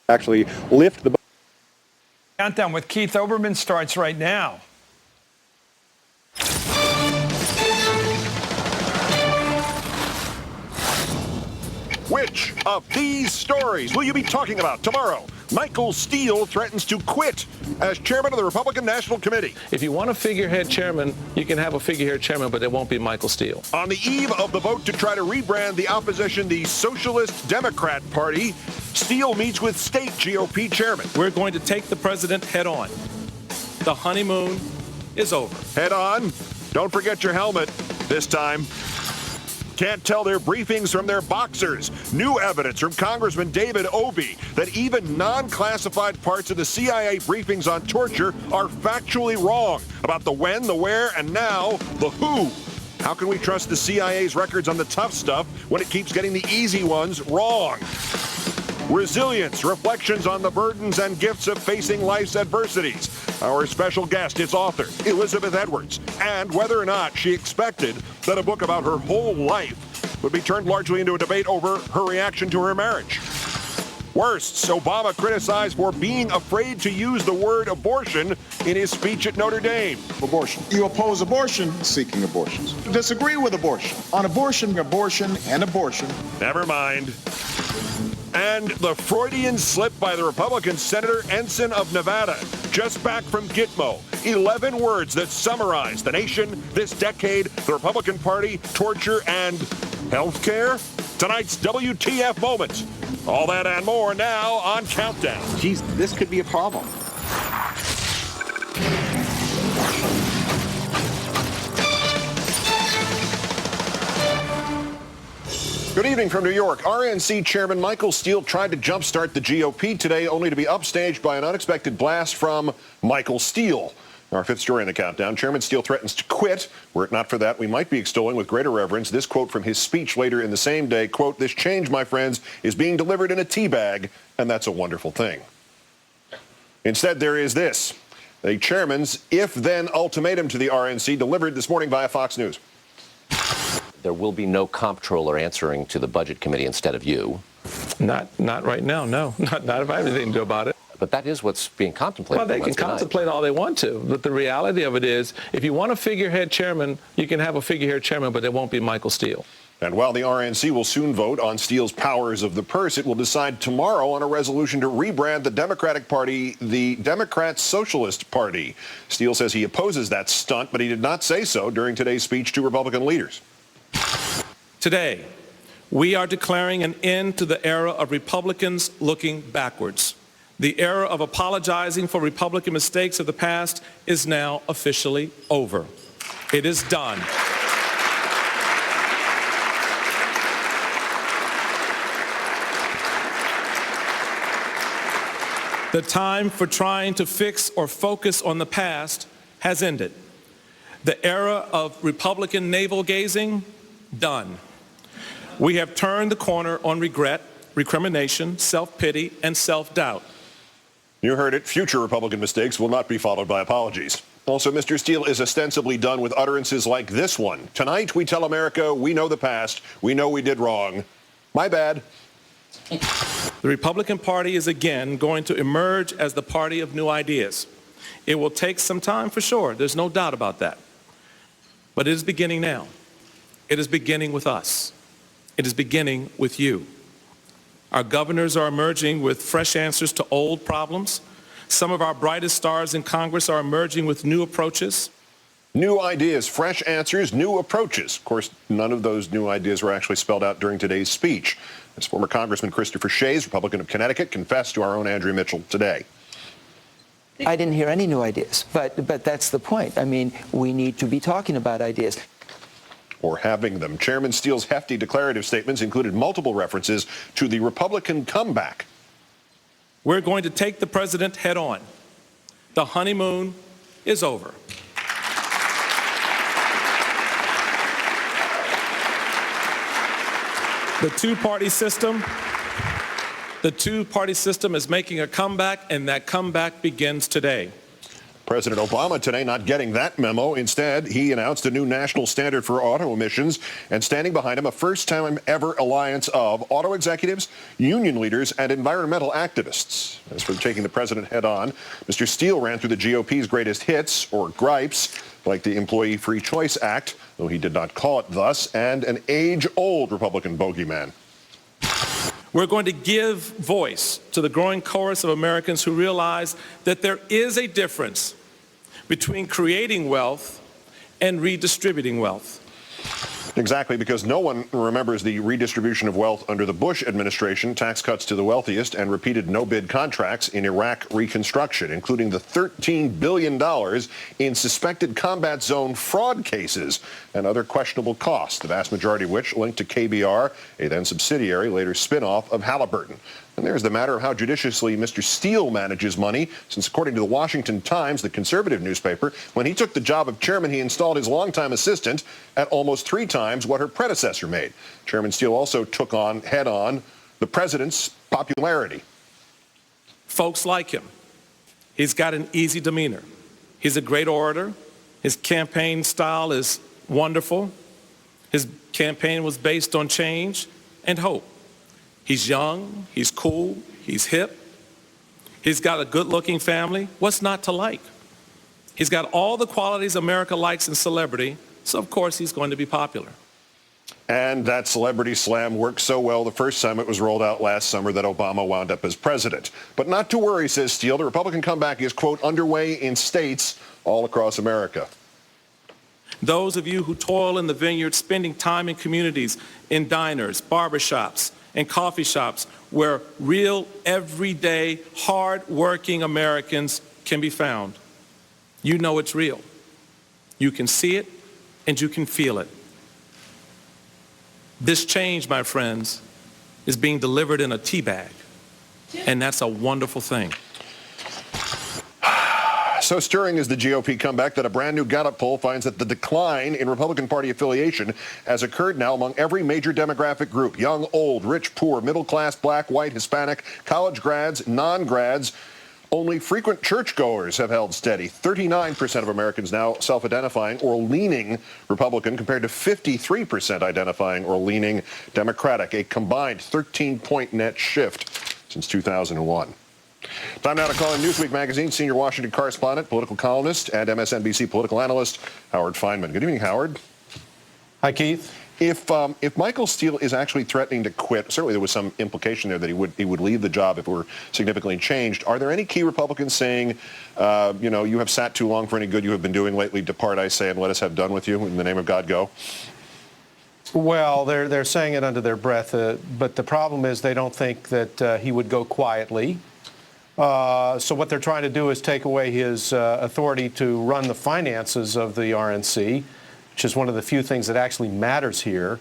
actually lift the Countdown with Keith Olbermann starts right now. Which of these stories will you be talking about tomorrow? Michael Steele threatens to quit as chairman of the Republican National Committee. If you want a figurehead chairman, you can have a figurehead chairman, but it won't be Michael Steele. On the eve of the vote to try to rebrand the opposition the Socialist Democrat Party, Steele meets with state GOP chairman. We're going to take the president head on. The honeymoon is over. Head on. Don't forget your helmet this time. Can't tell their briefings from their boxers. New evidence from Congressman David Obey that even non-classified parts of the CIA briefings on torture are factually wrong about the when, the where, and now the who. How can we trust the CIA's records on the tough stuff when it keeps getting the easy ones wrong? Resilience, reflections on the burdens and gifts of facing life's adversities. Our special guest is author Elizabeth Edwards, and whether or not she expected that a book about her whole life would be turned largely into a debate over her reaction to her marriage. Worsts, Obama criticized for being afraid to use the word abortion in his speech at Notre Dame. Abortion. You oppose abortion, seeking abortions. Disagree with abortion. On abortion, abortion, and abortion. Never mind. And the Freudian slip by the Republican Senator Ensign of Nevada, just back from Gitmo. 11 words that summarize the nation, this decade, the Republican Party, torture, and healthcare. Tonight's WTF moment. All that and more now on Countdown. Geez, this could be a problem. Good evening from New York. RNC Chairman Michael Steele tried to jumpstart the GOP today, only to be upstaged by an unexpected blast from Michael Steele. Our fifth story in the countdown, Chairman Steele threatens to quit. Were it not for that, we might be extolling with greater reverence this quote from his speech later in the same day. Quote, "This change, my friends, is being delivered in a tea bag, and that's a wonderful thing." Instead, there is this. The chairman's if-then ultimatum to the RNC delivered this morning via Fox News. There will be no comptroller answering to the Budget Committee instead of you. Not right now, no. Not if I have anything to do about it. But that is what's being contemplated. Well, they can contemplate all they want to, but the reality of it is, if you want a figurehead chairman, you can have a figurehead chairman, but it won't be Michael Steele. And while the RNC will soon vote on Steele's powers of the purse, it will decide tomorrow on a resolution to rebrand the Democratic Party the Democrat Socialist Party. Steele says he opposes that stunt, but he did not say so during today's speech to Republican leaders. Today, we are declaring an end to the era of Republicans looking backwards. The era of apologizing for Republican mistakes of the past is now officially over. It is done. The time for trying to fix or focus on the past has ended. The era of Republican navel-gazing, done. We have turned the corner on regret, recrimination, self-pity, and self-doubt. You heard it. Future Republican mistakes will not be followed by apologies. Also, Mr. Steele is ostensibly done with utterances like this one. Tonight, we tell America we know the past. We know we did wrong. My bad. The Republican Party is again going to emerge as the party of new ideas. It will take some time for sure. There's no doubt about that. But it is beginning now. It is beginning with us. It is beginning with you. Our governors are emerging with fresh answers to old problems. Some of our brightest stars in Congress are emerging with new approaches. New ideas, fresh answers, new approaches. Of course, none of those new ideas were actually spelled out during today's speech. As former Congressman Christopher Shays, Republican of Connecticut, confessed to our own Andrea Mitchell today. I didn't hear any new ideas, but that's the point. I mean, we need to be talking about ideas. Or having them. Chairman Steele's hefty declarative statements included multiple references to the Republican comeback. We're going to take the president head on. The honeymoon is over. The two-party system is making a comeback, and that comeback begins today. President Obama today not getting that memo. Instead, he announced a new national standard for auto emissions, and standing behind him, a first-time ever alliance of auto executives, union leaders, and environmental activists. As for taking the president head-on, Mr. Steele ran through the GOP's greatest hits, or gripes, like the Employee Free Choice Act, though he did not call it thus, and an age-old Republican bogeyman. We're going to give voice to the growing chorus of Americans who realize that there is a difference between creating wealth and redistributing wealth. Exactly, because no one remembers the redistribution of wealth under the Bush administration, tax cuts to the wealthiest, and repeated no-bid contracts in Iraq reconstruction, including the $13 billion in suspected combat zone fraud cases and other questionable costs, the vast majority of which linked to KBR, a then subsidiary, later spin-off of Halliburton. And there's the matter of how judiciously Mr. Steele manages money, since according to the Washington Times, the conservative newspaper, when he took the job of chairman, he installed his longtime assistant at almost 3 times what her predecessor made. Chairman Steele also took on head-on the president's popularity. Folks like him. He's got an easy demeanor. He's a great orator. His campaign style is wonderful. His campaign was based on change and hope. He's young, he's cool, he's hip. He's got a good-looking family. What's not to like? He's got all the qualities America likes in celebrity, so of course he's going to be popular. And that celebrity slam worked so well the first time it was rolled out last summer that Obama wound up as president. But not to worry, says Steele. The Republican comeback is, quote, underway in states all across America. Those of you who toil in the vineyard, spending time in communities, in diners, barbershops, and coffee shops where real, everyday, hard-working Americans can be found. You know it's real. You can see it, and you can feel it. This change, my friends, is being delivered in a tea bag, and that's a wonderful thing. So stirring is the GOP comeback that a brand new Gallup poll finds that the decline in Republican Party affiliation has occurred now among every major demographic group: young, old, rich, poor, middle class, black, white, Hispanic, college grads, non-grads. Only frequent churchgoers have held steady. 39% of Americans now self-identifying or leaning Republican, compared to 53% identifying or leaning Democratic, a combined 13-point net shift since 2001. Time now to call in Newsweek magazine senior Washington correspondent, political columnist, and MSNBC political analyst Howard Feynman. Good evening, Howard. Hi, Keith. If Michael Steele is actually threatening to quit, certainly there was some implication there that he would leave the job if it were significantly changed. Are there any key Republicans saying, you have sat too long for any good you have been doing lately? Depart, I say, and let us have done with you. In the name of God, go. Well, they're saying it under their breath, but the problem is they don't think that he would go quietly. So what they're trying to do is take away his authority to run the finances of the RNC, which is one of the few things that actually matters here.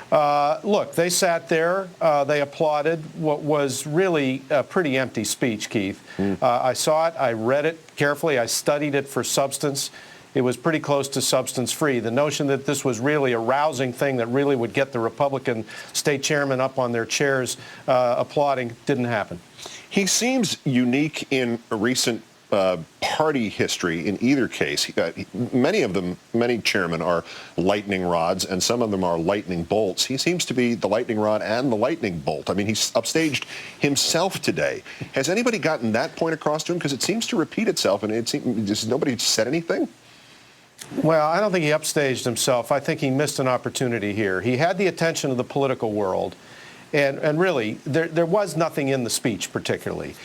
Look, they sat there, they applauded what was really a pretty empty speech, Keith. I saw it, I read it carefully, I studied it for substance. It was pretty close to substance-free. The notion that this was really a rousing thing that really would get the Republican state chairman up on their chairs applauding didn't happen. He seems unique in recent party history in either case. Many chairmen are lightning rods, and some of them are lightning bolts. He seems to be the lightning rod and the lightning bolt. I mean, he's upstaged himself today. Has anybody gotten that point across to him? Because it seems to repeat itself, and has nobody said anything? Well, I don't think he upstaged himself. I think he missed an opportunity here. He had the attention of the political world. And really, there was nothing in the speech particularly.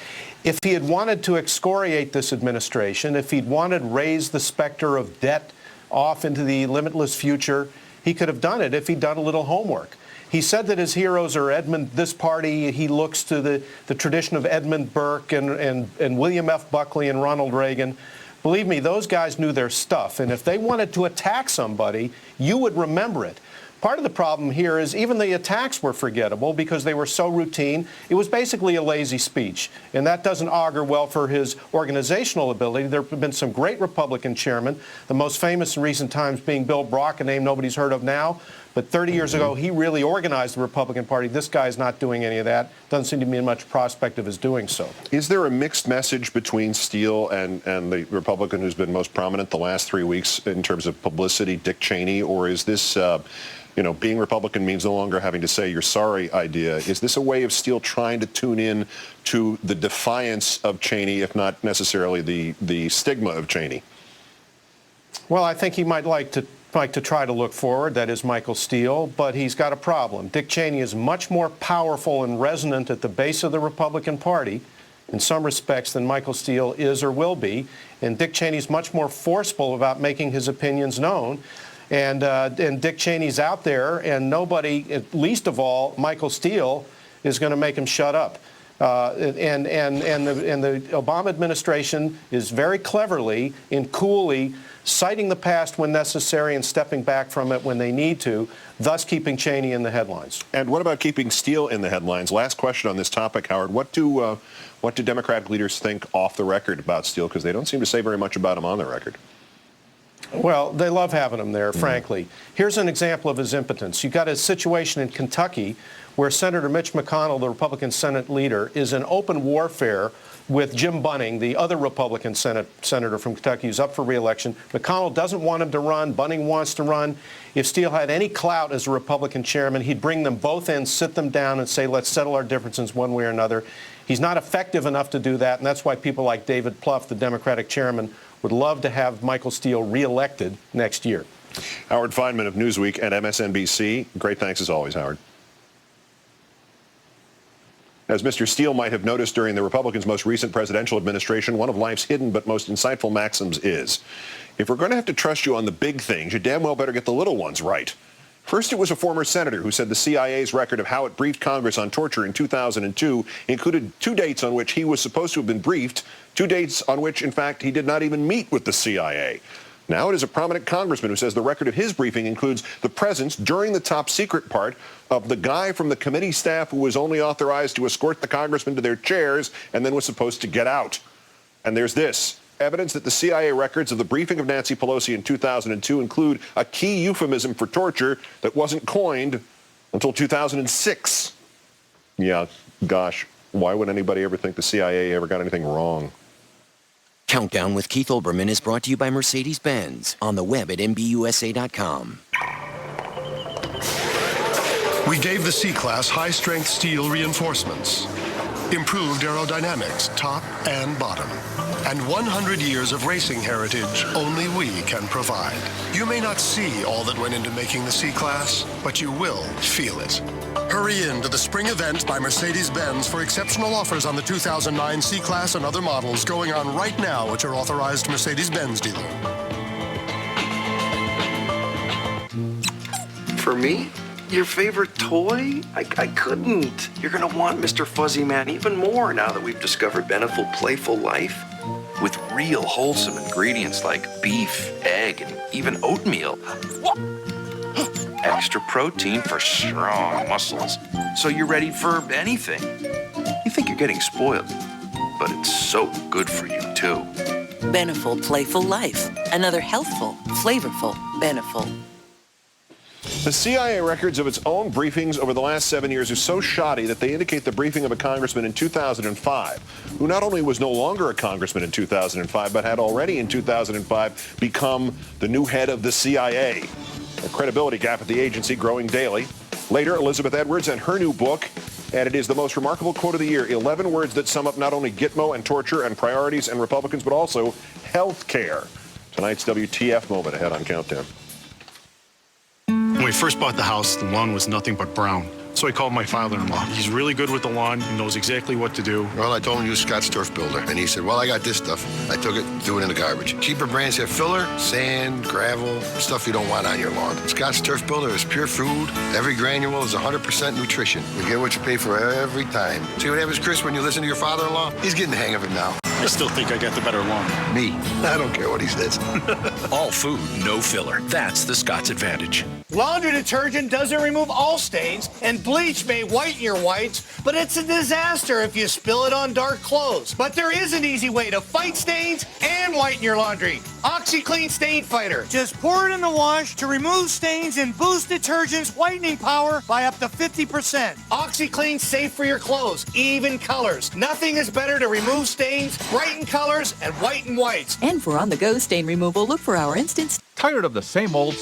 If he had wanted to excoriate this administration, if he'd wanted to raise the specter of debt off into the limitless future, he could have done it if he'd done a little homework. He said that his heroes are this party. He looks to the tradition of Edmund Burke and William F. Buckley and Ronald Reagan. Believe me, those guys knew their stuff. And if they wanted to attack somebody, you would remember it. Part of the problem here is even the attacks were forgettable because they were so routine. It was basically a lazy speech, and that doesn't augur well for his organizational ability. There have been some great Republican chairmen, the most famous in recent times being Bill Brock, a name nobody's heard of now. But 30 years ago, he really organized the Republican Party. This guy's not doing any of that. Doesn't seem to be much prospect of his doing so. Is there a mixed message between Steele and the Republican who's been most prominent the last 3 weeks in terms of publicity, Dick Cheney, or is this, being Republican means no longer having to say you're sorry idea? Is this a way of Steele trying to tune in to the defiance of Cheney, if not necessarily the stigma of Cheney? Well, I think he might like to try to look forward. That is Michael Steele, but he's got a problem. Dick Cheney is much more powerful and resonant at the base of the Republican Party in some respects than Michael Steele is or will be, and Dick Cheney's much more forceful about making his opinions known. And Dick Cheney's out there, and nobody, least of all Michael Steele, is going to make him shut up. And the Obama administration is very cleverly and coolly citing the past when necessary and stepping back from it when they need to, thus keeping Cheney in the headlines. And what about keeping Steele in the headlines? Last question on this topic, Howard. What do Democratic leaders think off the record about Steele? Because they don't seem to say very much about him on the record. Well, they love having him there, frankly. Here's an example of his impotence. You've got a situation in Kentucky where Senator Mitch McConnell, the Republican Senate leader, is in open warfare with Jim Bunning, the other Republican senator from Kentucky who's up for re-election. McConnell doesn't want him to run. Bunning wants to run. If Steele had any clout as a Republican chairman, he'd bring them both in, sit them down, and say, let's settle our differences one way or another. He's not effective enough to do that, and that's why people like David Plouffe, the Democratic chairman, would love to have Michael Steele reelected next year. Howard Fineman of Newsweek and MSNBC. Great thanks as always, Howard. As Mr. Steele might have noticed during the Republicans' most recent presidential administration, one of life's hidden but most insightful maxims is, if we're going to have to trust you on the big things, you damn well better get the little ones right. First, it was a former senator who said the CIA's record of how it briefed Congress on torture in 2002 included 2 dates on which he was supposed to have been briefed, 2 dates on which, in fact, he did not even meet with the CIA. Now it is a prominent congressman who says the record of his briefing includes the presence during the top secret part of the guy from the committee staff who was only authorized to escort the congressmen to their chairs and then was supposed to get out. And there's this. Evidence that the CIA records of the briefing of Nancy Pelosi in 2002 include a key euphemism for torture that wasn't coined until 2006. Yeah, gosh, why would anybody ever think the CIA ever got anything wrong? Countdown with Keith Olbermann is brought to you by Mercedes-Benz on the web at MBUSA.com. We gave the C-Class high-strength steel reinforcements, improved aerodynamics, top and bottom, and 100 years of racing heritage only we can provide. You may not see all that went into making the C-Class, but you will feel it. Hurry in to the spring event by Mercedes-Benz for exceptional offers on the 2009 C-Class and other models going on right now at your authorized Mercedes-Benz dealer. For me? Your favorite toy? I couldn't. You're gonna want Mr. Fuzzy Man even more now that we've discovered Beneful Playful Life. With real wholesome ingredients like beef, egg, and even oatmeal. Extra protein for strong muscles. So you're ready for anything. You think you're getting spoiled, but it's so good for you too. Beneful Playful Life. Another healthful, flavorful Beneful. The CIA records of its own briefings over the last 7 years are so shoddy that they indicate the briefing of a congressman in 2005, who not only was no longer a congressman in 2005, but had already in 2005 become the new head of the CIA. A credibility gap at the agency growing daily. Later, Elizabeth Edwards and her new book, and it is the most remarkable quote of the year, 11 words that sum up not only Gitmo and torture and priorities and Republicans, but also health care. Tonight's WTF moment ahead on Countdown. When we first bought the house, the lawn was nothing but brown. So I called my father-in-law. He's really good with the lawn. He knows exactly what to do. Well, I told him to use Scott's Turf Builder, and he said, well, I got this stuff. I took it, threw it in the garbage. Cheaper brands have filler, sand, gravel, stuff you don't want on your lawn. Scott's Turf Builder is pure food. Every granule is 100% nutrition. You get what you pay for every time. See what happens, Chris, when you listen to your father-in-law? He's getting the hang of it now. I still think I got the better lawn. Me, I don't care what he says. All food, no filler. That's the Scott's advantage. Laundry detergent doesn't remove all stains, and bleach may whiten your whites, but it's a disaster if you spill it on dark clothes. But there is an easy way to fight stains and whiten your laundry. OxiClean Stain Fighter. Just pour it in the wash to remove stains and boost detergent's whitening power by up to 50%. OxiClean safe for your clothes, even colors. Nothing is better to remove stains, brighten colors, and whiten whites. And for on-the-go stain removal, look for our instant. Tired of the same old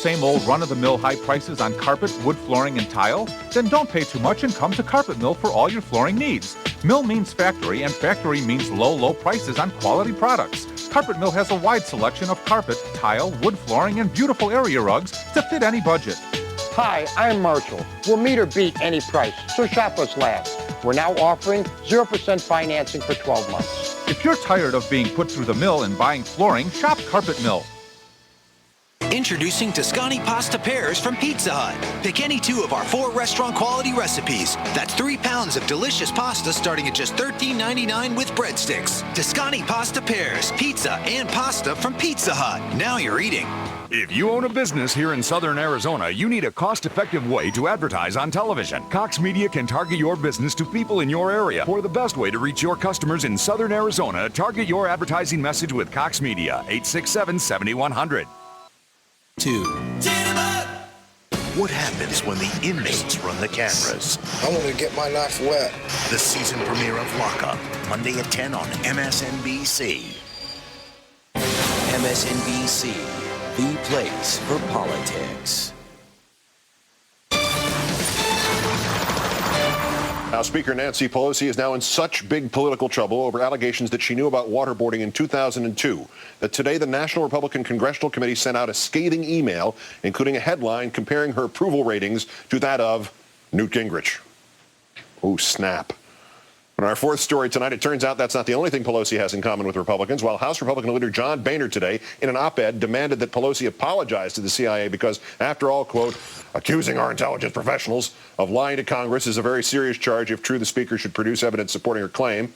run-of-the-mill high prices on carpet, wood flooring, and tile? Then don't pay too much and come to Carpet Mill for all your flooring needs. Mill means factory, and factory means low prices on quality products. Carpet Mill has a wide selection of carpet, tile, wood flooring, and beautiful area rugs to fit any budget. Hi, I'm Marshall. We'll meet or beat any price, so shop us last. We're now offering 0% financing for 12 months. If you're tired of being put through the mill and buying flooring, shop Carpet Mill. Introducing Toscani pasta pairs from Pizza Hut. Pick any two of our 4 restaurant quality recipes. That's 3 pounds of delicious pasta starting at just $13.99 with breadsticks. Toscani pasta pairs, pizza and pasta from Pizza Hut. Now you're eating. If you own a business here in Southern Arizona, you need a cost-effective way to advertise on television. Cox Media can target your business to people in your area. For the best way to reach your customers in Southern Arizona, target your advertising message with Cox Media, 867-7100. What happens when the inmates run the cameras? I want to get my knife wet. The season premiere of Lockup, Monday at 10 on MSNBC. MSNBC, the place for politics. Now, Speaker Nancy Pelosi is now in such big political trouble over allegations that she knew about waterboarding in 2002 that today the National Republican Congressional Committee sent out a scathing email, including a headline comparing her approval ratings to that of Newt Gingrich. Oh, snap. In our fourth story tonight, it turns out that's not the only thing Pelosi has in common with Republicans. While House Republican leader John Boehner today, in an op-ed, demanded that Pelosi apologize to the CIA because, after all, quote, accusing our intelligence professionals of lying to Congress is a very serious charge. If true, the Speaker should produce evidence supporting her claim.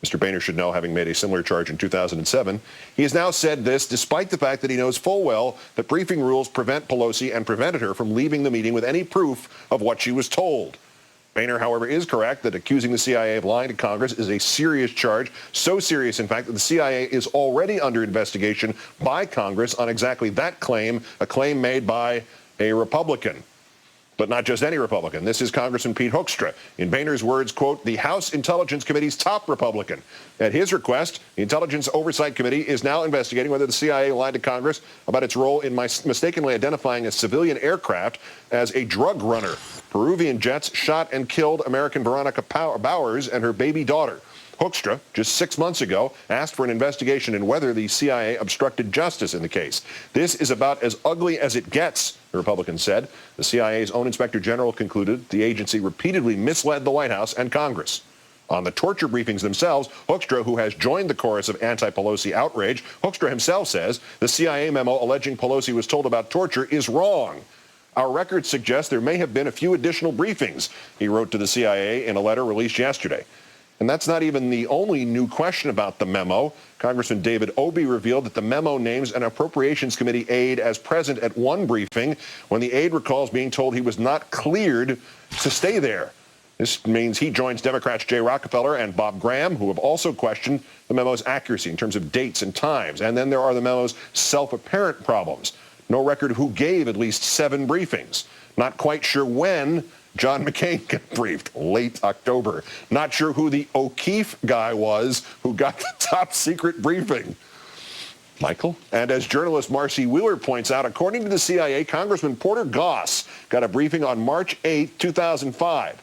Mr. Boehner should know, having made a similar charge in 2007. He has now said this despite the fact that he knows full well that briefing rules prevent Pelosi and prevented her from leaving the meeting with any proof of what she was told. Boehner, however, is correct that accusing the CIA of lying to Congress is a serious charge, so serious, in fact, that the CIA is already under investigation by Congress on exactly that claim, a claim made by a Republican. But not just any Republican. This is Congressman Pete Hoekstra. In Boehner's words, quote, the House Intelligence Committee's top Republican. At his request, the Intelligence Oversight Committee is now investigating whether the CIA lied to Congress about its role in mistakenly identifying a civilian aircraft as a drug runner. Peruvian jets shot and killed American Veronica Bowers and her baby daughter. Hoekstra, just 6 months ago, asked for an investigation into whether the CIA obstructed justice in the case. This is about as ugly as it gets, the Republican said. The CIA's own Inspector General concluded the agency repeatedly misled the White House and Congress. On the torture briefings themselves, Hoekstra, who has joined the chorus of anti-Pelosi outrage, Hoekstra himself says the CIA memo alleging Pelosi was told about torture is wrong. Our records suggest there may have been a few additional briefings, he wrote to the CIA in a letter released yesterday. And that's not even the only new question about the memo. Congressman David Obey revealed that the memo names an Appropriations Committee aide as present at one briefing when the aide recalls being told he was not cleared to stay there. This means he joins Democrats Jay Rockefeller and Bob Graham, who have also questioned the memo's accuracy in terms of dates and times. And then there are the memo's self-apparent problems. No record of who gave at least 7 briefings. Not quite sure when John McCain got briefed, late October. Not sure who the O'Keefe guy was who got the top secret briefing. Michael? And as journalist Marcy Wheeler points out, according to the CIA, Congressman Porter Goss got a briefing on March 8, 2005.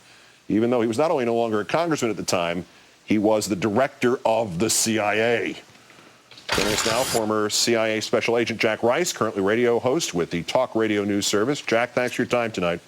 Even though he was not only no longer a congressman at the time, he was the director of the CIA. Joining us now, former CIA Special Agent Jack Rice, currently radio host with the Talk Radio News Service. Jack, thanks for your time tonight.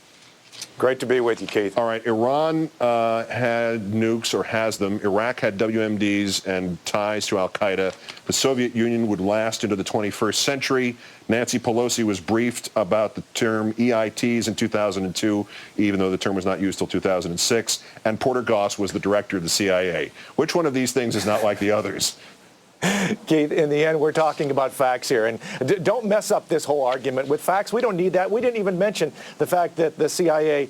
Great to be with you, Keith. All right, Iran had nukes or has them. Iraq had WMDs and ties to al-Qaeda. The Soviet Union would last into the 21st century. Nancy Pelosi was briefed about the term EITs in 2002, even though the term was not used till 2006. And Porter Goss was the director of the CIA. Which one of these things is not like the others? Keith, in the end, we're talking about facts here. And don't mess up this whole argument with facts. We don't need that. We didn't even mention the fact that the CIA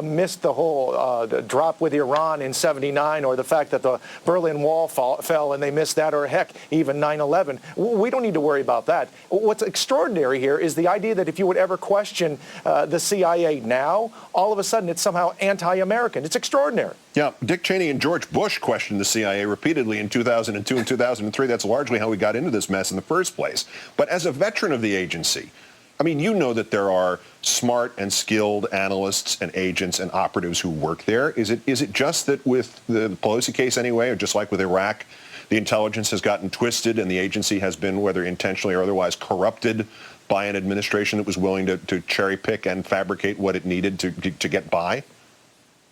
missed the whole drop with Iran in '79, or the fact that the Berlin Wall fell and they missed that, or heck, even 9/11. We don't need to worry about that. What's extraordinary here is the idea that if you would ever question the CIA now, all of a sudden it's somehow anti-American. It's extraordinary. Yeah, Dick Cheney and George Bush questioned the CIA repeatedly in 2002 and 2003. That's largely how we got into this mess in the first place. But as a veteran of the agency, I mean, you know that there are smart and skilled analysts and agents and operatives who work there. Is it just that with the Pelosi case anyway, or just like with Iraq, the intelligence has gotten twisted and the agency has been, whether intentionally or otherwise, corrupted by an administration that was willing to cherry pick and fabricate what it needed to get by?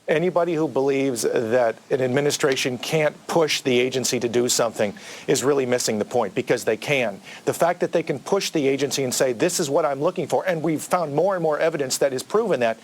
Anybody who believes that an administration can't push the agency to do something is really missing the point, because they can. The fact that they can push the agency and say, this is what I'm looking for, and we've found more and more evidence that has proven that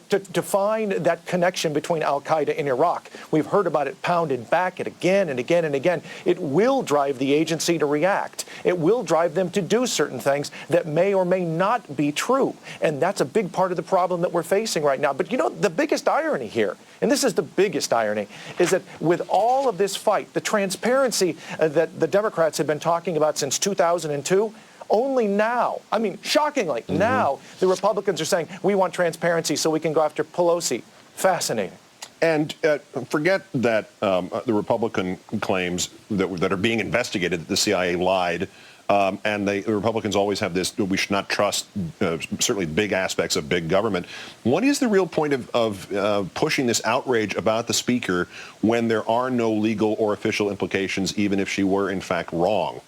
to find that connection between al-Qaeda and Iraq, we've heard about it pounded back at again and again and again. It will drive the agency to react. It will drive them to do certain things that may or may not be true. And that's a big part of the problem that we're facing right now. But you know, the biggest irony here, and this is the biggest irony, is that with all of this fight, the transparency that the Democrats have been talking about since 2002, only now, I mean, shockingly, now the Republicans are saying, we want transparency so we can go after Pelosi. Fascinating. And forget that the Republican claims that are being investigated that the CIA lied. And the Republicans always have this, we should not trust certainly big aspects of big government. What is the real point of pushing this outrage about the Speaker when there are no legal or official implications, even if she were in fact wrong?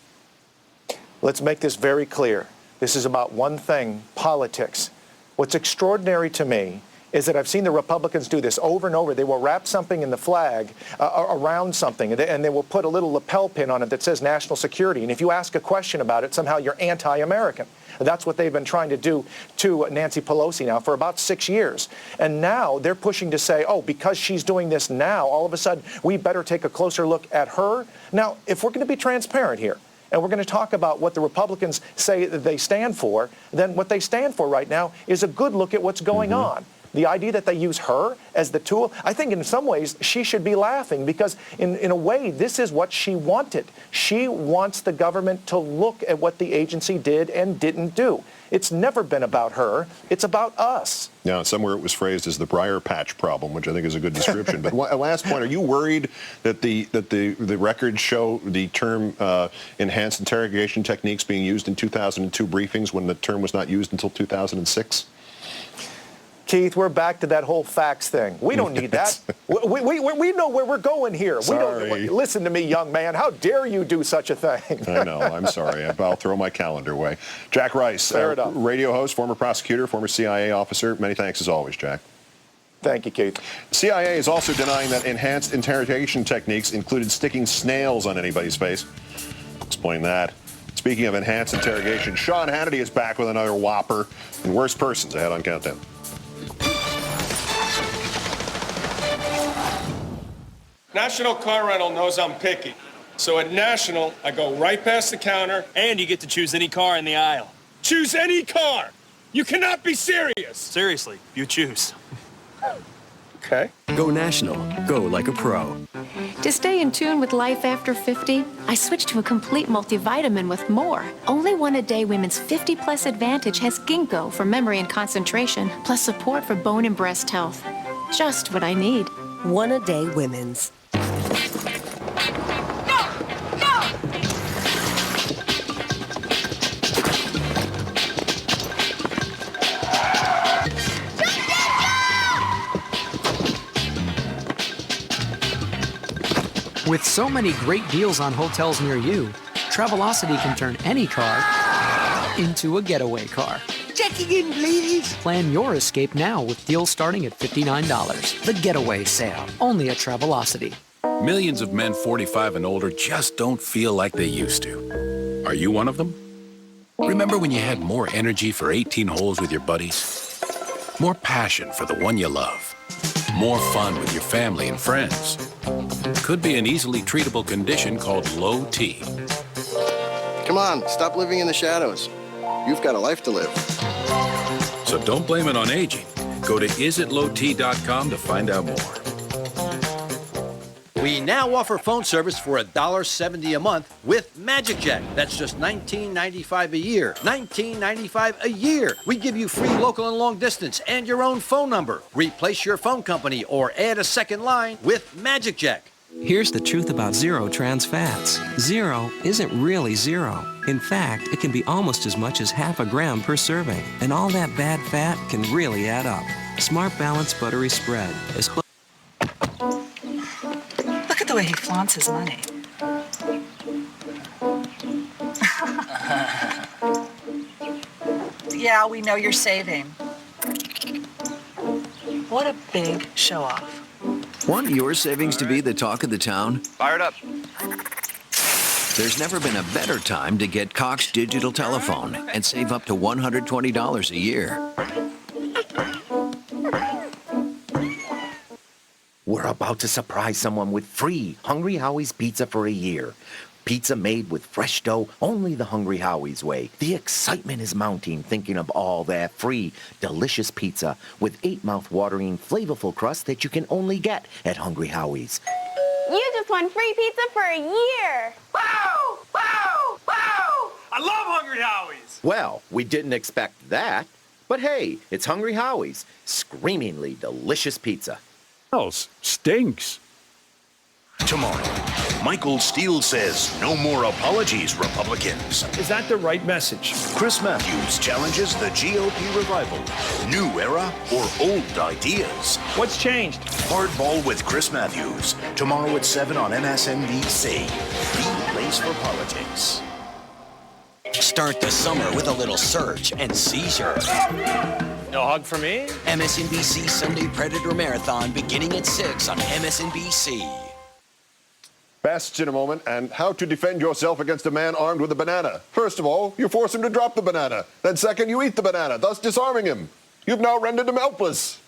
Let's make this very clear. This is about one thing, politics. What's extraordinary to me is that I've seen the Republicans do this over and over. They will wrap something in the flag around something, and they will put a little lapel pin on it that says national security. And if you ask a question about it, somehow you're anti-American. That's what they've been trying to do to Nancy Pelosi now for about 6 years. And now they're pushing to say, oh, because she's doing this now, all of a sudden, we better take a closer look at her. Now, if we're going to be transparent here, and we're going to talk about what the Republicans say that they stand for, then what they stand for right now is a good look at what's going on. The idea that they use her as the tool, I think in some ways she should be laughing, because in a way this is what she wanted. She wants the government to look at what the agency did and didn't do. It's never been about her. It's about us. Now, somewhere it was phrased as the briar patch problem, which I think is a good description. But last point, are you worried that the records show the term enhanced interrogation techniques being used in 2002 briefings when the term was not used until 2006? Keith, we're back to that whole facts thing. We don't need that. We know where we're going here. Sorry. We don't, listen to me, young man. How dare you do such a thing? I know. I'm sorry. I'll throw my calendar away. Jack Rice, radio host, former prosecutor, former CIA officer. Many thanks as always, Jack. Thank you, Keith. CIA is also denying that enhanced interrogation techniques included sticking snails on anybody's face. Explain that. Speaking of enhanced interrogation, Sean Hannity is back with another whopper. And worst persons ahead on Countdown. National Car Rental knows I'm picky. So at National, I go right past the counter. And you get to choose any car in the aisle. Choose any car! You cannot be serious! Seriously, you choose. Okay. Go National. Go like a pro. To stay in tune with life after 50, I switched to a complete multivitamin with more. Only One A Day Women's 50 Plus Advantage has ginkgo for memory and concentration, plus support for bone and breast health. Just what I need. One A Day Women's. With so many great deals on hotels near you, Travelocity can turn any car into a getaway car. Checking in, please. Plan your escape now with deals starting at $59. The Getaway Sale, only at Travelocity. Millions of men 45 and older just don't feel like they used to. Are you one of them? Remember when you had more energy for 18 holes with your buddies? More passion for the one you love? More fun with your family and friends? Could be an easily treatable condition called low T. Come on, stop living in the shadows. You've got a life to live. So don't blame it on aging. Go to isitlowt.com to find out more. We now offer phone service for $1.70 a month with MagicJack. That's just $19.95 a year. $19.95 a year. We give you free local and long distance and your own phone number. Replace your phone company or add a second line with MagicJack. Here's the truth about zero trans fats. Zero isn't really zero. In fact, it can be almost as much as half a gram per serving. And all that bad fat can really add up. Smart Balance Buttery Spread. Look at the way he flaunts his money. Yeah, we know you're saving. What a big show-off. Want your savings to be the talk of the town? Fired up. There's never been a better time to get Cox Digital Telephone and save up to $120 a year. We're about to surprise someone with free Hungry Howie's pizza for a year. Pizza made with fresh dough, only the Hungry Howie's way. The excitement is mounting thinking of all that free, delicious pizza with 8 mouth-watering, flavorful crust that you can only get at Hungry Howie's. You just won free pizza for a year. Wow! Wow! Wow! I love Hungry Howie's. Well, we didn't expect that. But hey, it's Hungry Howie's. Screamingly delicious pizza. Stinks. Tomorrow, Michael Steele says no more apologies, Republicans. Is that the right message? Chris Matthews challenges the GOP revival. New era or old ideas? What's changed? Hardball with Chris Matthews. Tomorrow at 7 on MSNBC. The place for politics. Start the summer with a little surge and seizure. No hug for me? MSNBC Sunday Predator Marathon beginning at 6 on MSNBC. Bests in a moment, and how to defend yourself against a man armed with a banana. First of all, you force him to drop the banana. Then second, you eat the banana, thus disarming him. You've now rendered him helpless.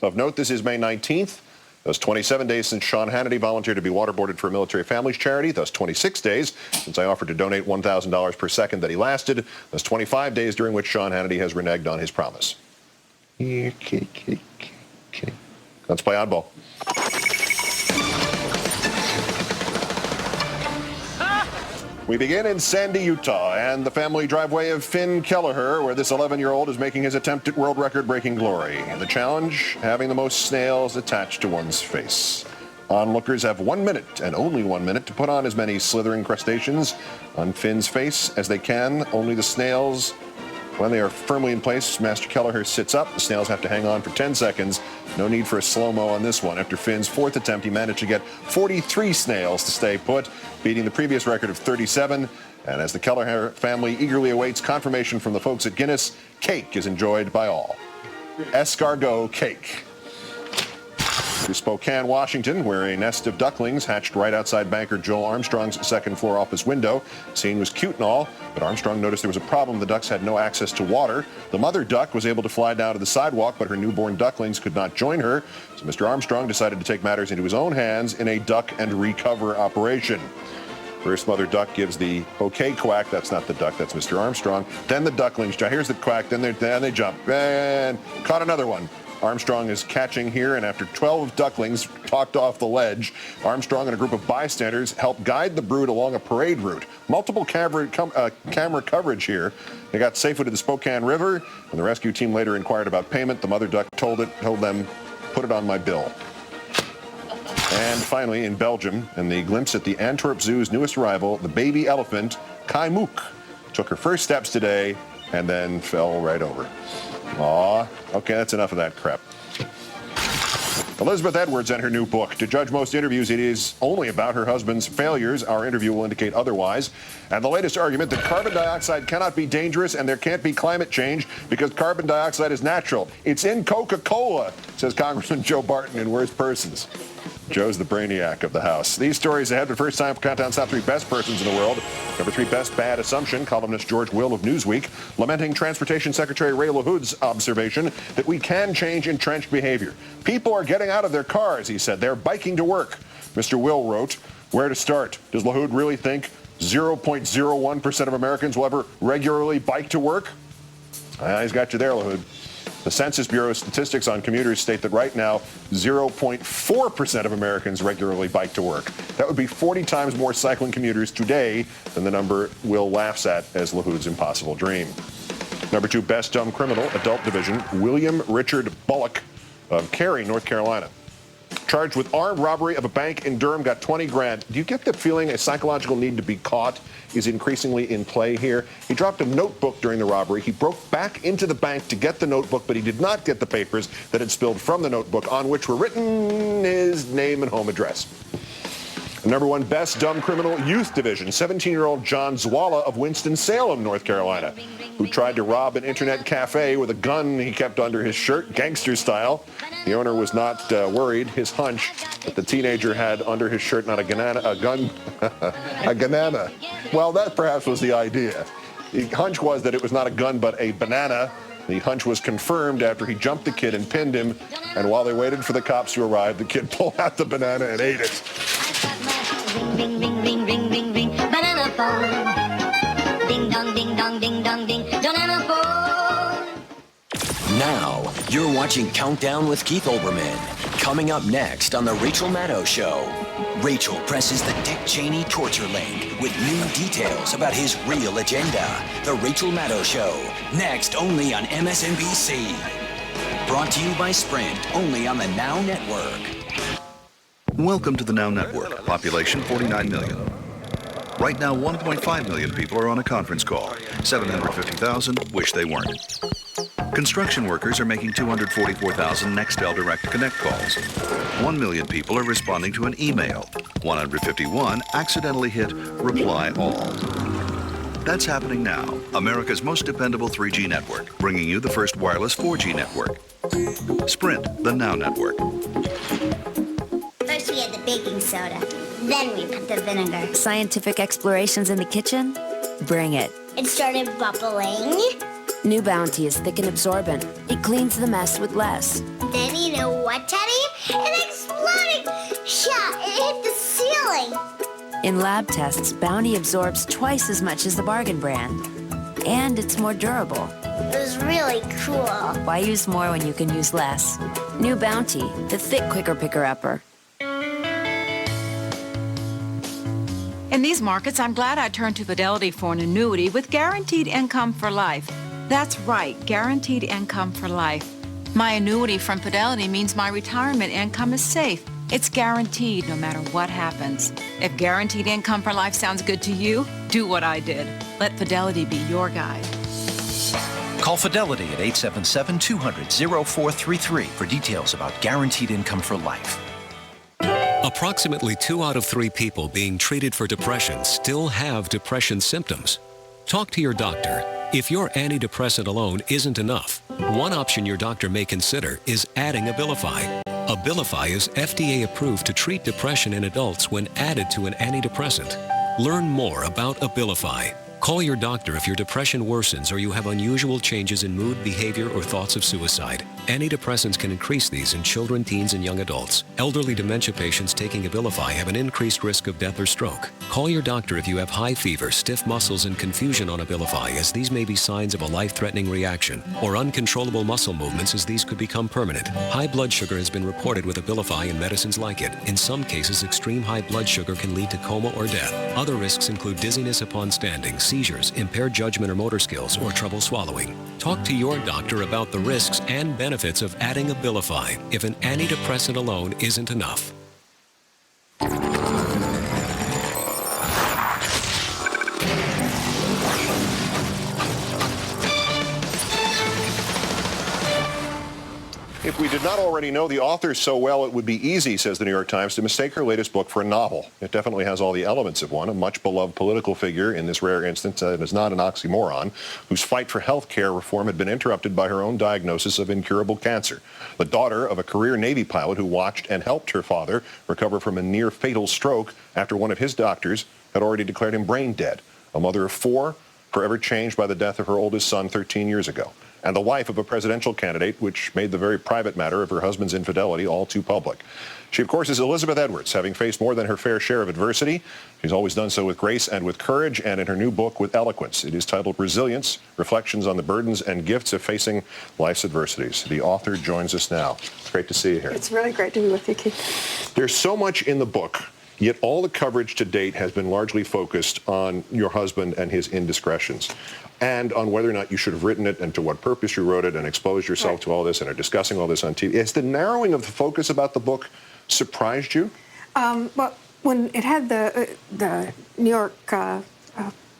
Of note, this is May 19th. Thus 27 days since Sean Hannity volunteered to be waterboarded for a military families charity. Thus 26 days since I offered to donate $1,000 per second that he lasted. Thus 25 days during which Sean Hannity has reneged on his promise. Okay. Let's play oddball. We begin in Sandy, Utah, and the family driveway of Finn Kelleher, where this 11-year-old is making his attempt at world record-breaking glory. The challenge, having the most snails attached to one's face. Onlookers have 1 minute, and only 1 minute, to put on as many slithering crustaceans on Finn's face as they can. Only the snails, when they are firmly in place, Master Kelleher sits up. The snails have to hang on for 10 seconds. No need for a slow-mo on this one. After Finn's 4th attempt, he managed to get 43 snails to stay put, beating the previous record of 37. And as the Kelleher family eagerly awaits confirmation from the folks at Guinness, cake is enjoyed by all. Escargot cake. To Spokane, Washington, where a nest of ducklings hatched right outside banker Joel Armstrong's second floor office window. The scene was cute and all, but Armstrong noticed there was a problem. The ducks had no access to water. The mother duck was able to fly down to the sidewalk, but her newborn ducklings could not join her. So Mr. Armstrong decided to take matters into his own hands in a duck and recover operation. First, mother duck gives the okay quack. That's not the duck, that's Mr. Armstrong. Then the ducklings, here's the quack, then they jump, and caught another one. Armstrong is catching here, and after 12 ducklings talked off the ledge, Armstrong and a group of bystanders helped guide the brood along a parade route. Multiple camera coverage here. They got safely to the Spokane River. When the rescue team later inquired about payment, the mother duck told them, put it on my bill. And finally, in Belgium, and the glimpse at the Antwerp Zoo's newest arrival, the baby elephant, Kai Mook, took her first steps today and then fell right over. Aw, okay, that's enough of that crap. Elizabeth Edwards and her new book. To judge most interviews, it is only about her husband's failures. Our interview will indicate otherwise. And the latest argument that carbon dioxide cannot be dangerous and there can't be climate change because carbon dioxide is natural. It's in Coca-Cola, says Congressman Joe Barton in Worst Persons. Joe's the brainiac of the House. These stories ahead, but first time for Countdown's top 3 best persons in the world. Number 3, best bad assumption, columnist George Will of Newsweek, lamenting Transportation Secretary Ray LaHood's observation that we can change entrenched behavior. People are getting out of their cars, he said. They're biking to work. Mr. Will wrote, where to start? Does LaHood really think 0.01% of Americans will ever regularly bike to work? He's got you there, LaHood. The Census Bureau statistics on commuters state that right now, 0.4% of Americans regularly bike to work. That would be 40 times more cycling commuters today than the number Will laughs at as LaHood's impossible dream. Number 2, best dumb criminal, adult division, William Richard Bullock of Cary, North Carolina. Charged with armed robbery of a bank in Durham, got 20 grand. Do you get the feeling a psychological need to be caught is increasingly in play here? He dropped a notebook during the robbery. He broke back into the bank to get the notebook, but he did not get the papers that had spilled from the notebook on which were written his name and home address. Number 1, best dumb criminal, youth division, 17-year-old John Zwala of Winston-Salem, North Carolina, who tried to rob an internet cafe with a gun he kept under his shirt, gangster style. The owner was not worried. His hunch that the teenager had under his shirt not a gun, a banana. Well, that perhaps was the idea. The hunch was that it was not a gun but a banana. The hunch was confirmed after he jumped the kid and pinned him, and while they waited for the cops to arrive, the kid pulled out the banana and ate it. Ring, ring, ring, ring, ring, ring, banana phone. Ding dong, ding dong, ding dong, ding, banana phone. Now, you're watching Countdown with Keith Olbermann. Coming up next on The Rachel Maddow Show. Rachel presses the Dick Cheney torture link with new details about his real agenda. The Rachel Maddow Show. Next only on MSNBC. Brought to you by Sprint, only on the Now Network. Welcome to the Now Network, population 49 million. Right now, 1.5 million people are on a conference call. 750,000 wish they weren't. Construction workers are making 244,000 Nextel Direct Connect calls. 1 million people are responding to an email. 151 accidentally hit Reply All. That's happening now. America's most dependable 3G network, bringing you the first wireless 4G network. Sprint, the Now Network. First we add the baking soda, then we put the vinegar. Scientific explorations in the kitchen? Bring it. It started bubbling. New Bounty is thick and absorbent. It cleans the mess with less. Then you know what, Teddy? It exploded! Yeah, it hit the ceiling. In lab tests, Bounty absorbs twice as much as the bargain brand. And it's more durable. It was really cool. Why use more when you can use less? New Bounty, the thick quicker picker-upper. In these markets, I'm glad I turned to Fidelity for an annuity with guaranteed income for life. That's right, guaranteed income for life. My annuity from Fidelity means my retirement income is safe. It's guaranteed no matter what happens. If guaranteed income for life sounds good to you, do what I did. Let Fidelity be your guide. Call Fidelity at 877-200-0433 for details about guaranteed income for life. Approximately 2 out of 3 people being treated for depression still have depression symptoms. Talk to your doctor. If your antidepressant alone isn't enough, one option your doctor may consider is adding Abilify. Abilify is FDA approved to treat depression in adults when added to an antidepressant. Learn more about Abilify. Call your doctor if your depression worsens or you have unusual changes in mood, behavior, or thoughts of suicide. Antidepressants can increase these in children, teens, and young adults. Elderly dementia patients taking Abilify have an increased risk of death or stroke. Call your doctor if you have high fever, stiff muscles, and confusion on Abilify, as these may be signs of a life-threatening reaction, or uncontrollable muscle movements, as these could become permanent. High blood sugar has been reported with Abilify and medicines like it. In some cases, extreme high blood sugar can lead to coma or death. Other risks include dizziness upon standing, seizures, impaired judgment or motor skills, or trouble swallowing. Talk to your doctor about the risks and benefits of adding Abilify if an antidepressant alone isn't enough. If we did not already know the author so well, it would be easy, says the New York Times, to mistake her latest book for a novel. It definitely has all the elements of one, a much-beloved political figure, in this rare instance that is not an oxymoron, whose fight for health care reform had been interrupted by her own diagnosis of incurable cancer. The daughter of a career Navy pilot who watched and helped her father recover from a near-fatal stroke after one of his doctors had already declared him brain dead. A mother of 4 forever changed by the death of her oldest son 13 years ago, and the wife of a presidential candidate, which made the very private matter of her husband's infidelity all too public. She, of course, is Elizabeth Edwards, having faced more than her fair share of adversity. She's always done so with grace and with courage, and in her new book with eloquence. It is titled Resilience, Reflections on the Burdens and Gifts of Facing Life's Adversities. The author joins us now. It's great to see you here. It's really great to be with you, Keith. There's so much in the book, yet all the coverage to date has been largely focused on your husband and his indiscretions, and on whether or not you should have written it and to what purpose you wrote it and exposed yourself to all this and are discussing all this on TV. Has the narrowing of the focus about the book surprised you? Well, when it had the New York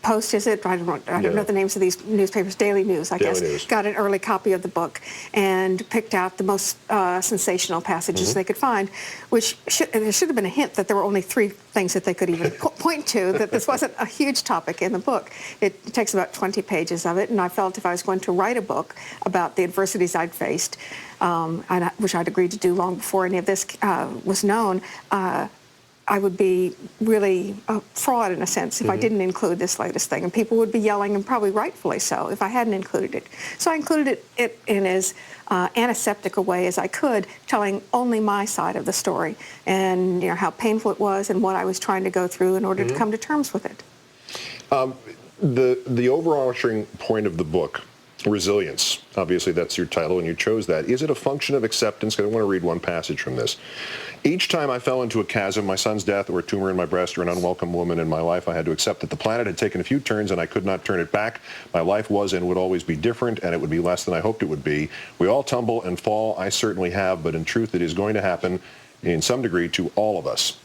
Post, is it? I don't know the names of these newspapers. Daily News, I guess. News. Got an early copy of the book and picked out the most sensational passages they could find, which there should have been a hint that there were only 3 things that they could even point to, that this wasn't a huge topic in the book. It takes about 20 pages of it, and I felt if I was going to write a book about the adversities I'd faced, which I'd agreed to do long before any of this was known, I would be really a fraud in a sense if I didn't include this latest thing. And people would be yelling, and probably rightfully so, if I hadn't included it. So I included it in as antiseptic a way as I could, telling only my side of the story and how painful it was and what I was trying to go through in order to come to terms with it. The overarching point of the book, resilience, obviously that's your title and you chose that. Is it a function of acceptance? Because I want to read one passage from this. Each time I fell into a chasm, my son's death or a tumor in my breast or an unwelcome woman in my life, I had to accept that the planet had taken a few turns and I could not turn it back. My life was and would always be different, and it would be less than I hoped it would be. We all tumble and fall. I certainly have, but in truth it is going to happen in some degree to all of us.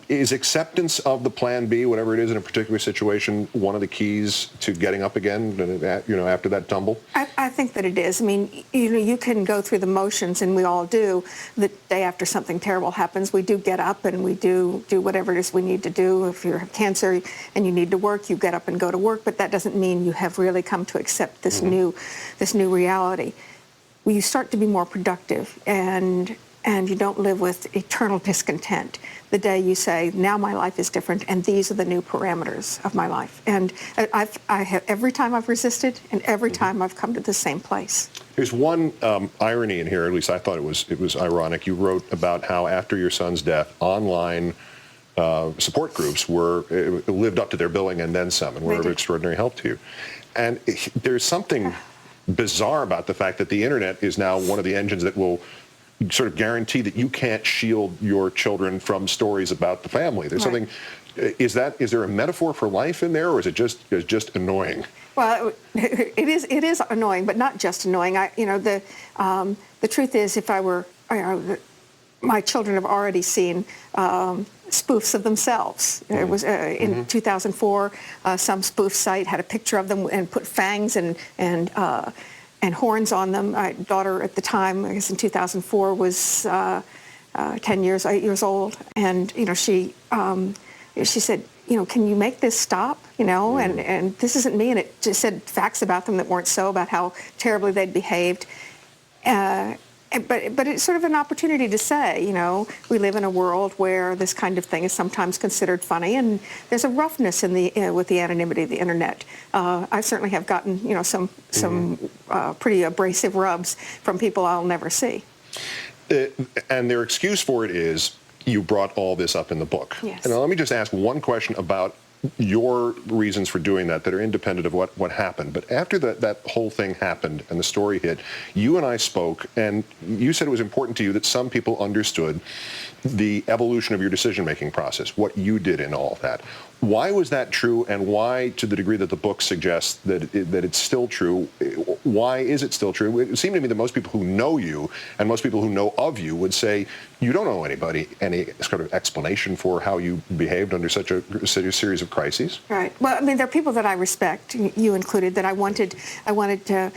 Is acceptance of the plan B, whatever it is in a particular situation, one of the keys to getting up again, after that tumble? I think that it is. I mean, you can go through the motions, and we all do. The day after something terrible happens, we do get up and we do whatever it is we need to do. If you have cancer and you need to work, you get up and go to work. But that doesn't mean you have really come to accept this new reality. You start to be more productive, and you don't live with eternal discontent. The day you say, now my life is different, and these are the new parameters of my life. And I have every time I've resisted, and every time I've come to the same place. There's one irony in here, at least I thought it was ironic. You wrote about how after your son's death, online support groups lived up to their billing and then some, and were of extraordinary help to you. And there's something bizarre about the fact that the internet is now one of the engines that will sort of guarantee that you can't shield your children from stories about the family. There's something. Is there a metaphor for life in there, or is it just annoying? Well, it is annoying, but not just annoying. The truth is, if I were, my children have already seen spoofs of themselves. It was in 2004, some spoof site had a picture of them and put fangs and horns on them. My daughter at the time, I guess in 2004, was 8 years old, and she said, can you make this stop? And this isn't me. And it just said facts about them that weren't so, about how terribly they'd behaved. But it's sort of an opportunity to say, we live in a world where this kind of thing is sometimes considered funny, and there's a roughness in with the anonymity of the internet. I certainly have gotten, some pretty abrasive rubs from people I'll never see. And their excuse for it is, you brought all this up in the book. Yes. And now let me just ask one question about your reasons for doing that are independent of what happened. But after that whole thing happened and the story hit, you and I spoke, and you said it was important to you that some people understood the evolution of your decision-making process, what you did in all of that. Why was that true, and why, to the degree that the book suggests that it's still true, why is it still true? It seemed to me that most people who know you and most people who know of you would say you don't owe anybody any sort of explanation for how you behaved under such a series of crises. Right. Well, I mean, there are people that I respect, you included, that I wanted to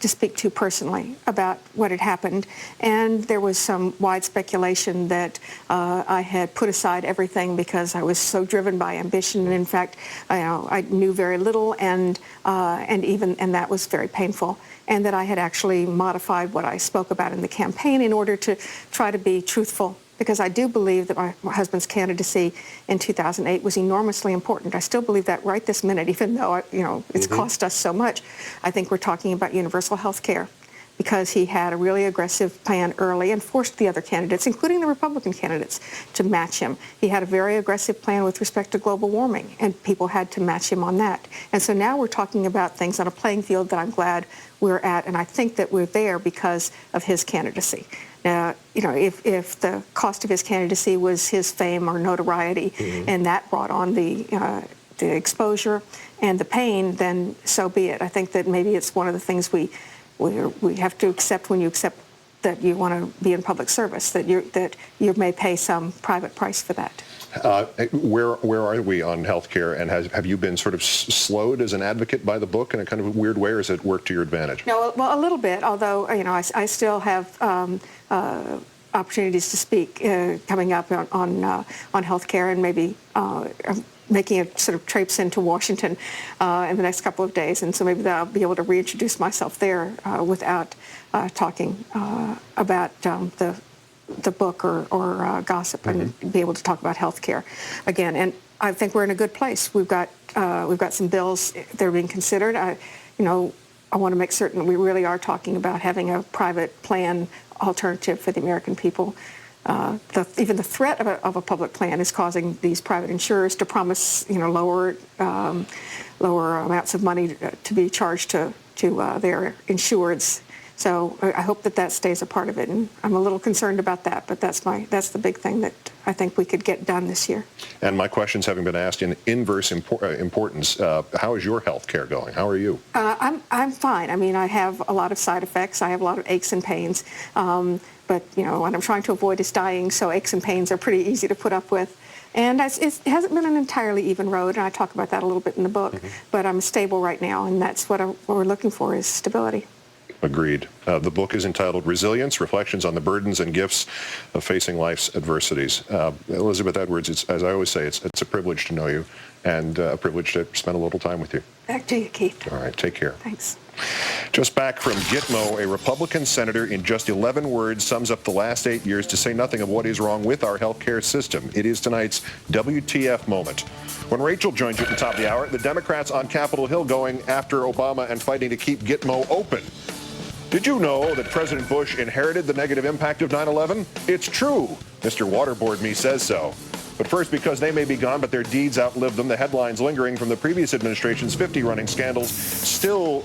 speak to personally about what had happened, and there was some wide speculation that I had put aside everything because I was so driven by ambition, and in fact, I knew very little, and that was very painful, and that I had actually modified what I spoke about in the campaign in order to try to be truthful because I do believe that my husband's candidacy in 2008 was enormously important. I still believe that right this minute, even though it's cost us so much. I think we're talking about universal health care, because he had a really aggressive plan early and forced the other candidates, including the Republican candidates, to match him. He had a very aggressive plan with respect to global warming, and people had to match him on that. And so now we're talking about things on a playing field that I'm glad we're at, and I think that we're there because of his candidacy. Now, if the cost of his candidacy was his fame or notoriety, and that brought on the exposure and the pain, then so be it. I think that maybe it's one of the things we have to accept when you accept that you want to be in public service, that you may pay some private price for that. Where are we on healthcare, and have you been sort of slowed as an advocate by the book in a kind of a weird way, or has it worked to your advantage? No, well, a little bit, although I still have opportunities to speak coming up on healthcare, and maybe making a sort of traipse into Washington in the next couple of days, and so maybe I'll be able to reintroduce myself there without talking about the book or gossip, and be able to talk about health care again. And I think we're in a good place. We've got some bills that are being considered. I want to make certain that we really are talking about having a private plan alternative for the American people. Even the threat of a public plan is causing these private insurers to promise, lower amounts of money to be charged to their insureds. So I hope that stays a part of it, and I'm a little concerned about that. But that's the big thing that I think we could get done this year. And my questions having been asked in inverse importance, how is your health care going? How are you? I'm fine. I mean, I have a lot of side effects. I have a lot of aches and pains. But what I'm trying to avoid is dying, so aches and pains are pretty easy to put up with. And it hasn't been an entirely even road, and I talk about that a little bit in the book. But I'm stable right now, and that's what we're looking for, is stability. Agreed. The book is entitled Resilience, Reflections on the Burdens and Gifts of Facing Life's Adversities. Elizabeth Edwards, as I always say, it's a privilege to know you, and a privilege to spend a little time with you. Back to you, Keith. All right, take care. Thanks. Just back from Gitmo, a Republican senator in just 11 words sums up the last 8 years, to say nothing of what is wrong with our health care system. It is tonight's WTF moment. When Rachel joins you at the top of the hour, the Democrats on Capitol Hill going after Obama and fighting to keep Gitmo open. Did you know that President Bush inherited the negative impact of 9/11? It's true. Mr. Waterboard Me says so. But first, because they may be gone, but their deeds outlive them, the headlines lingering from the previous administration's 50 running scandals still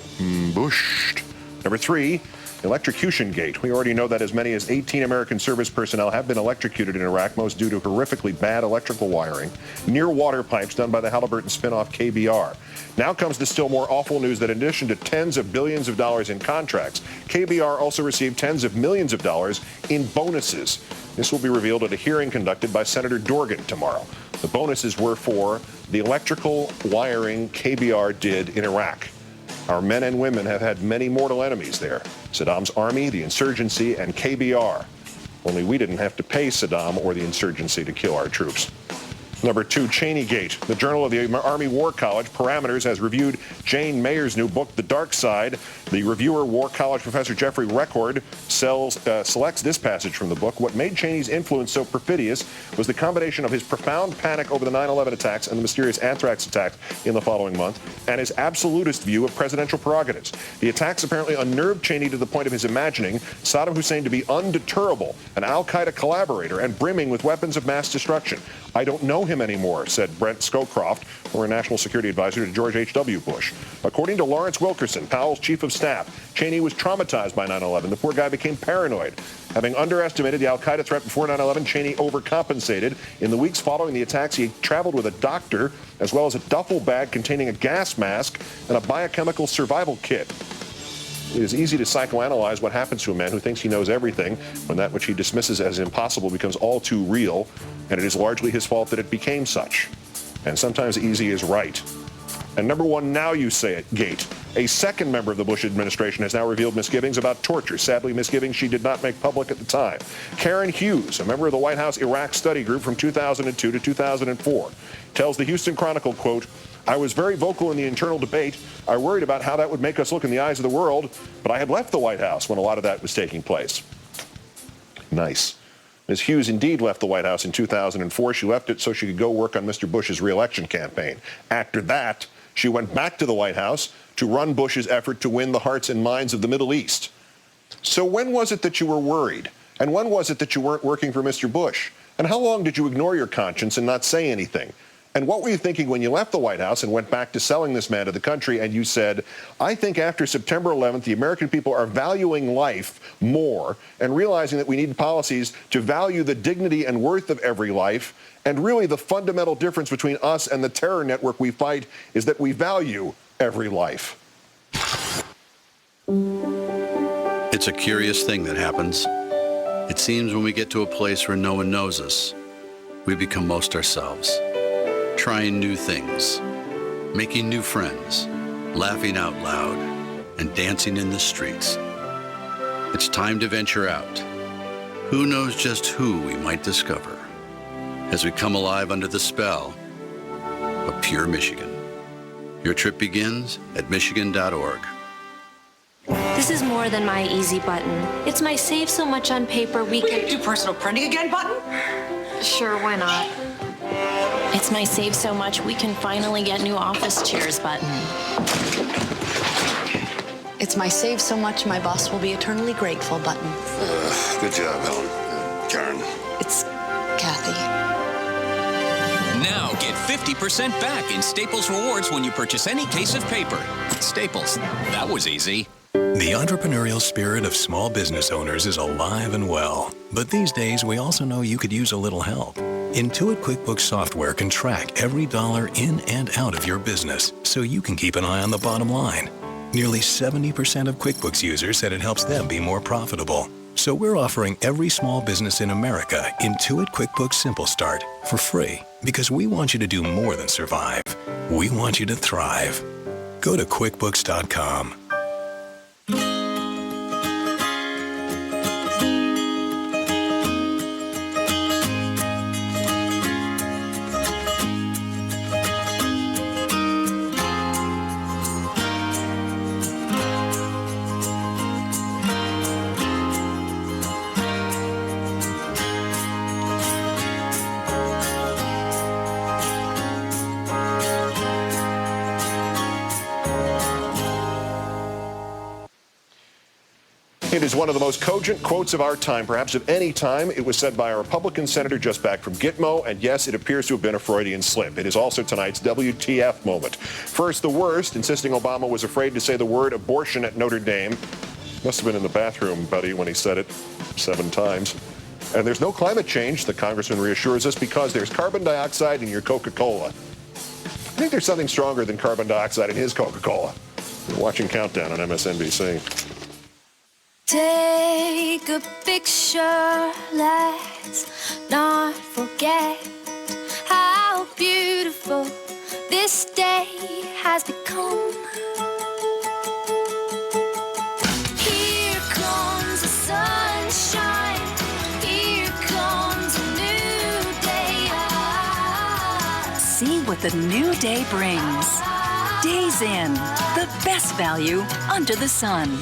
bushed. Number 3, electrocution gate. We already know that as many as 18 American service personnel have been electrocuted in Iraq, most due to horrifically bad electrical wiring near water pipes done by the Halliburton spinoff KBR. Now comes the still more awful news that in addition to tens of billions of dollars in contracts, KBR also received tens of millions of dollars in bonuses. This will be revealed at a hearing conducted by Senator Dorgan tomorrow. The bonuses were for the electrical wiring KBR did in Iraq. Our men and women have had many mortal enemies there. Saddam's army, the insurgency, and KBR. Only we didn't have to pay Saddam or the insurgency to kill our troops. Number 2, Cheney Gate. The Journal of the Army War College, Parameters, has reviewed Jane Mayer's new book, The Dark Side. The reviewer, War College professor Jeffrey Record, selects this passage from the book. What made Cheney's influence so perfidious was the combination of his profound panic over the 9/11 attacks and the mysterious anthrax attack in the following month, and his absolutist view of presidential prerogatives. The attacks apparently unnerved Cheney to the point of his imagining Saddam Hussein to be undeterrable, an al-Qaeda collaborator, and brimming with weapons of mass destruction. I don't know him anymore, said Brent Scowcroft, former national security advisor to George H.W. Bush. According to Lawrence Wilkerson, Powell's chief of staff, Cheney was traumatized by 9/11. The poor guy became paranoid. Having underestimated the al-Qaeda threat before 9/11, Cheney overcompensated. In the weeks following the attacks, he traveled with a doctor, as well as a duffel bag containing a gas mask and a biochemical survival kit. It is easy to psychoanalyze what happens to a man who thinks he knows everything when that which he dismisses as impossible becomes all too real, and it is largely his fault that it became such. And sometimes easy is right. And number 1, now you say it, Gate. A second member of the Bush administration has now revealed misgivings about torture, sadly misgivings she did not make public at the time. Karen Hughes, a member of the White House Iraq Study Group from 2002 to 2004, tells the Houston Chronicle, quote, I was very vocal in the internal debate. I worried about how that would make us look in the eyes of the world, but I had left the White House when a lot of that was taking place. Nice. Ms. Hughes indeed left the White House in 2004. She left it so she could go work on Mr. Bush's re-election campaign. After that, she went back to the White House to run Bush's effort to win the hearts and minds of the Middle East. So when was it that you were worried? And when was it that you weren't working for Mr. Bush? And how long did you ignore your conscience and not say anything? And what were you thinking when you left the White House and went back to selling this man to the country and you said, I think after September 11th, the American people are valuing life more and realizing that we need policies to value the dignity and worth of every life. And really the fundamental difference between us and the terror network we fight is that we value every life. It's a curious thing that happens. It seems when we get to a place where no one knows us, we become most ourselves. Trying new things, making new friends, laughing out loud, and dancing in the streets. It's time to venture out. Who knows just who we might discover as we come alive under the spell of pure Michigan. Your trip begins at michigan.org. This is more than my easy button. It's my save so much on paper weekend. Do personal printing again button? Sure, why not? It's my save so much we can finally get new office chairs button. It's my save so much my boss will be eternally grateful button. Good job, Helen. Karen. It's Kathy. Now get 50% back in Staples Rewards when you purchase any case of paper. Staples, that was easy. The entrepreneurial spirit of small business owners is alive and well. But these days, we also know you could use a little help. Intuit QuickBooks software can track every dollar in and out of your business, so you can keep an eye on the bottom line. Nearly 70% of QuickBooks users said it helps them be more profitable. So we're offering every small business in America Intuit QuickBooks Simple Start for free, because we want you to do more than survive. We want you to thrive. Go to QuickBooks.com. It is one of the most cogent quotes of our time, perhaps of any time. It was said by a Republican senator just back from Gitmo, and yes, it appears to have been a Freudian slip. It is also tonight's WTF moment. First, the worst, insisting Obama was afraid to say the word abortion at Notre Dame. Must have been in the bathroom, buddy, when he said it 7 times. And there's no climate change, the congressman reassures us, because there's carbon dioxide in your Coca-Cola. I think there's something stronger than carbon dioxide in his Coca-Cola. You're watching Countdown on MSNBC. Take a picture, let's not forget how beautiful this day has become. Here comes the sunshine, here comes a new day. See what the new day brings. Days Inn, the best value under the sun.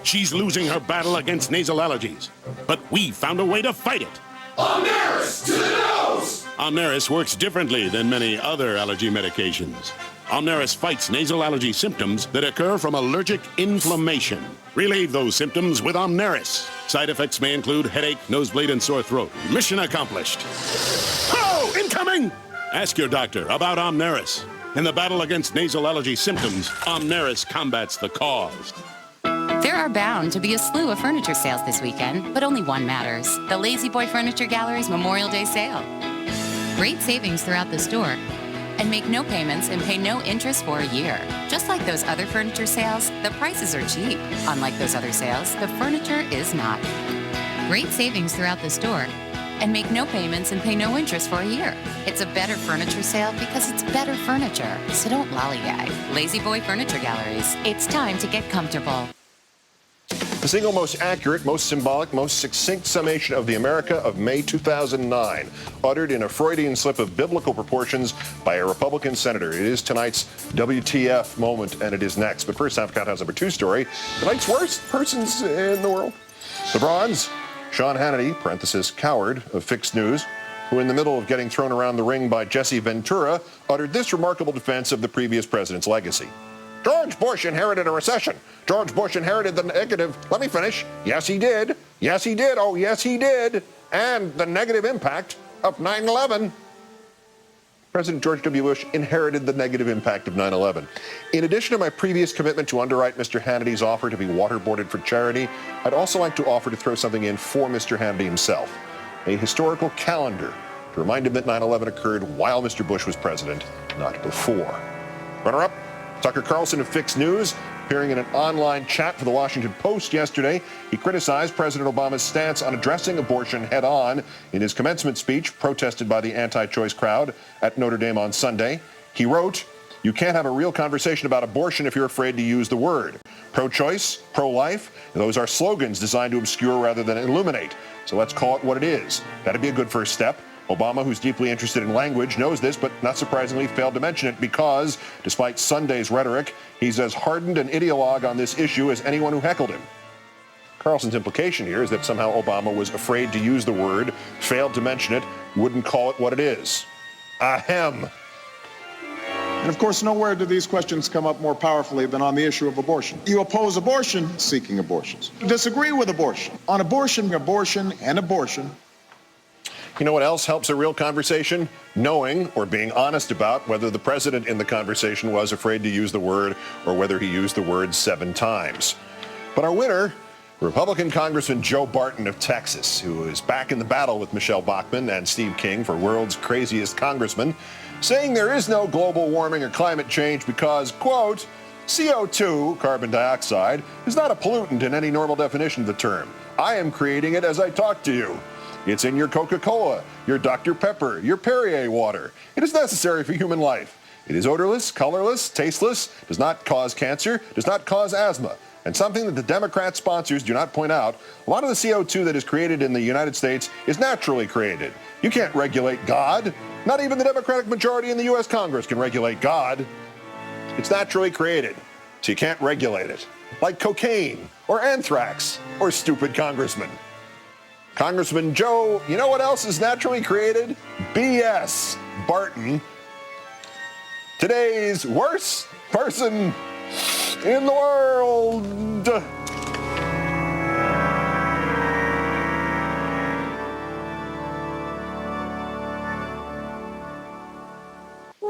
She's losing her battle against nasal allergies, but we found a way to fight it. Omneris to the nose! Omneris works differently than many other allergy medications. Omneris fights nasal allergy symptoms that occur from allergic inflammation. Relieve those symptoms with Omneris. Side effects may include headache, nosebleed, and sore throat. Mission accomplished. Oh, incoming! Ask your doctor about Omneris. In the battle against nasal allergy symptoms, Omneris combats the cause. There are bound to be a slew of furniture sales this weekend, but only one matters: the Lazy Boy Furniture Gallery's Memorial Day sale. Great savings throughout the store, and make no payments and pay no interest for a year. Just like those other furniture sales, the prices are cheap. Unlike those other sales, the furniture is not. Great savings throughout the store, and make no payments and pay no interest for a year. It's a better furniture sale because it's better furniture, so don't lollygag. Lazy Boy Furniture Galleries. It's time to get comfortable. The single most accurate, most symbolic, most succinct summation of the America of May 2009, uttered in a Freudian slip of biblical proportions by a Republican senator. It is tonight's WTF moment, and it is next. But first, time for Countdown's number 2 story. Tonight's worst persons in the world. The bronze Sean Hannity, parenthesis coward, of Fixed News, who in the middle of getting thrown around the ring by Jesse Ventura, uttered this remarkable defense of the previous president's legacy. George Bush inherited a recession. George Bush inherited the negative, let me finish. Yes, he did. Yes, he did. Oh, yes, he did. And the negative impact of 9/11. President George W. Bush inherited the negative impact of 9/11. In addition to my previous commitment to underwrite Mr. Hannity's offer to be waterboarded for charity, I'd also like to offer to throw something in for Mr. Hannity himself. A historical calendar to remind him that 9/11 occurred while Mr. Bush was president, not before. Runner-up, Tucker Carlson of Fixed News, appearing in an online chat for the Washington Post yesterday. He criticized President Obama's stance on addressing abortion head-on in his commencement speech, protested by the anti-choice crowd at Notre Dame on Sunday. He wrote, "You can't have a real conversation about abortion if you're afraid to use the word. Pro-choice, pro-life, those are slogans designed to obscure rather than illuminate. So let's call it what it is. That'd be a good first step. Obama, who's deeply interested in language, knows this, but not surprisingly failed to mention it because, despite Sunday's rhetoric, he's as hardened an ideologue on this issue as anyone who heckled him." Carlson's implication here is that somehow Obama was afraid to use the word, failed to mention it, wouldn't call it what it is. Ahem. And of course, nowhere do these questions come up more powerfully than on the issue of abortion. You oppose abortion, seeking abortions. You disagree with abortion. On abortion, abortion, and abortion. You know what else helps a real conversation? Knowing or being honest about whether the president in the conversation was afraid to use the word or whether he used the word 7 times. But our winner, Republican Congressman Joe Barton of Texas, who is back in the battle with Michelle Bachmann and Steve King for world's craziest congressman, saying there is no global warming or climate change because, quote, CO2, carbon dioxide, is not a pollutant in any normal definition of the term. I am creating it as I talk to you. It's in your Coca-Cola, your Dr. Pepper, your Perrier water. It is necessary for human life. It is odorless, colorless, tasteless, does not cause cancer, does not cause asthma. And something that the Democrat sponsors do not point out, a lot of the CO2 that is created in the United States is naturally created. You can't regulate God. Not even the Democratic majority in the U.S. Congress can regulate God. It's naturally created, so you can't regulate it. Like cocaine, or anthrax, or stupid congressmen. Congressman Joe, you know what else is naturally created? BS. Barton. Today's worst person in the world.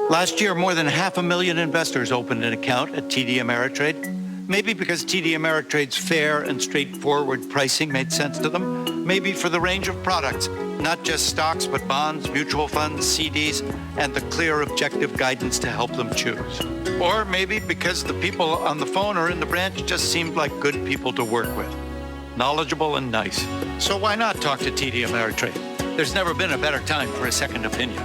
Last year, more than 500,000 investors opened an account at TD Ameritrade. Maybe because TD Ameritrade's fair and straightforward pricing made sense to them. Maybe for the range of products, not just stocks, but bonds, mutual funds, CDs, and the clear objective guidance to help them choose. Or maybe because the people on the phone or in the branch just seemed like good people to work with. Knowledgeable and nice. So why not talk to TD Ameritrade? There's never been a better time for a second opinion.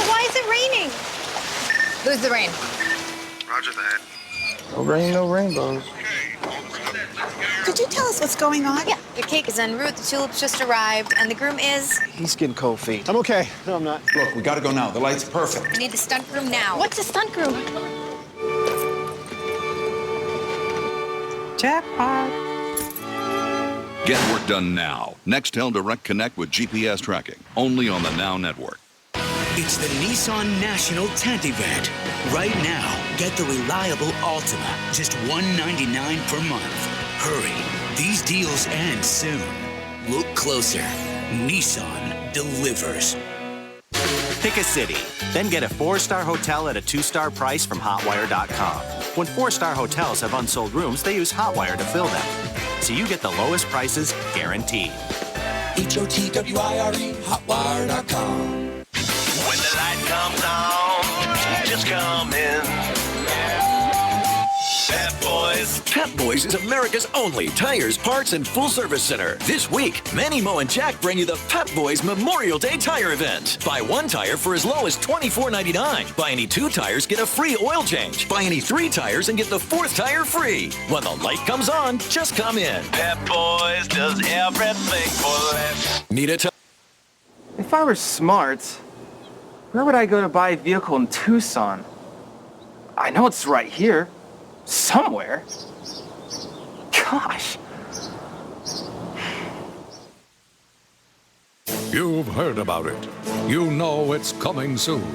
Why is it raining? Lose the rain. Roger that. No rain, no rainbows. Could you tell us what's going on? Yeah, your cake is en route, the tulips just arrived, and the groom is... He's getting cold feet. I'm okay. No, I'm not. Look, we gotta go now. The light's perfect. We need the stunt groom now. What's a stunt groom? Jackpot. Get work done now. Nextel Direct Connect with GPS tracking. Only on the Now Network. It's the Nissan National Tent Event. Right now, get the reliable Altima, just $199 per month. Hurry, these deals end soon. Look closer. Nissan delivers. Pick a city, then get a 4-star hotel at a 2-star price from Hotwire.com. When 4-star hotels have unsold rooms, they use Hotwire to fill them. So you get the lowest prices guaranteed. HOTWIRE, Hotwire.com. When the light comes on, just come in. Pep Boys. Pep Boys is America's only tires, parts, and full-service center. This week, Manny, Mo, and Jack bring you the Pep Boys Memorial Day Tire Event. Buy 1 tire for as low as $24.99. Buy any 2 tires, get a free oil change. Buy any 3 tires and get the 4th tire free. When the light comes on, just come in. Pep Boys does everything for less. Need a tire? If I were smart, where would I go to buy a vehicle in Tucson? I know it's right here. Somewhere. Gosh, You've heard about it. You know it's coming soon.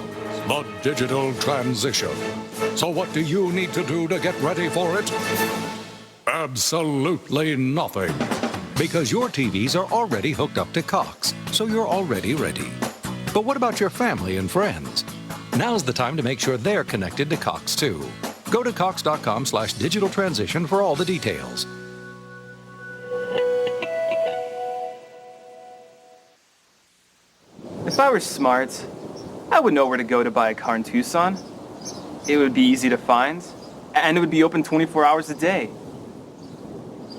The digital transition. So what do you need to do to get ready for it? Absolutely nothing. Because your TVs are already hooked up to Cox, so you're already ready. But what about your family and friends? Now's the time to make sure they're connected to Cox too. Go to cox.com/digital transition for all the details. If I were smart, I would know where to go to buy a car in Tucson. It would be easy to find, and it would be open 24 hours a day.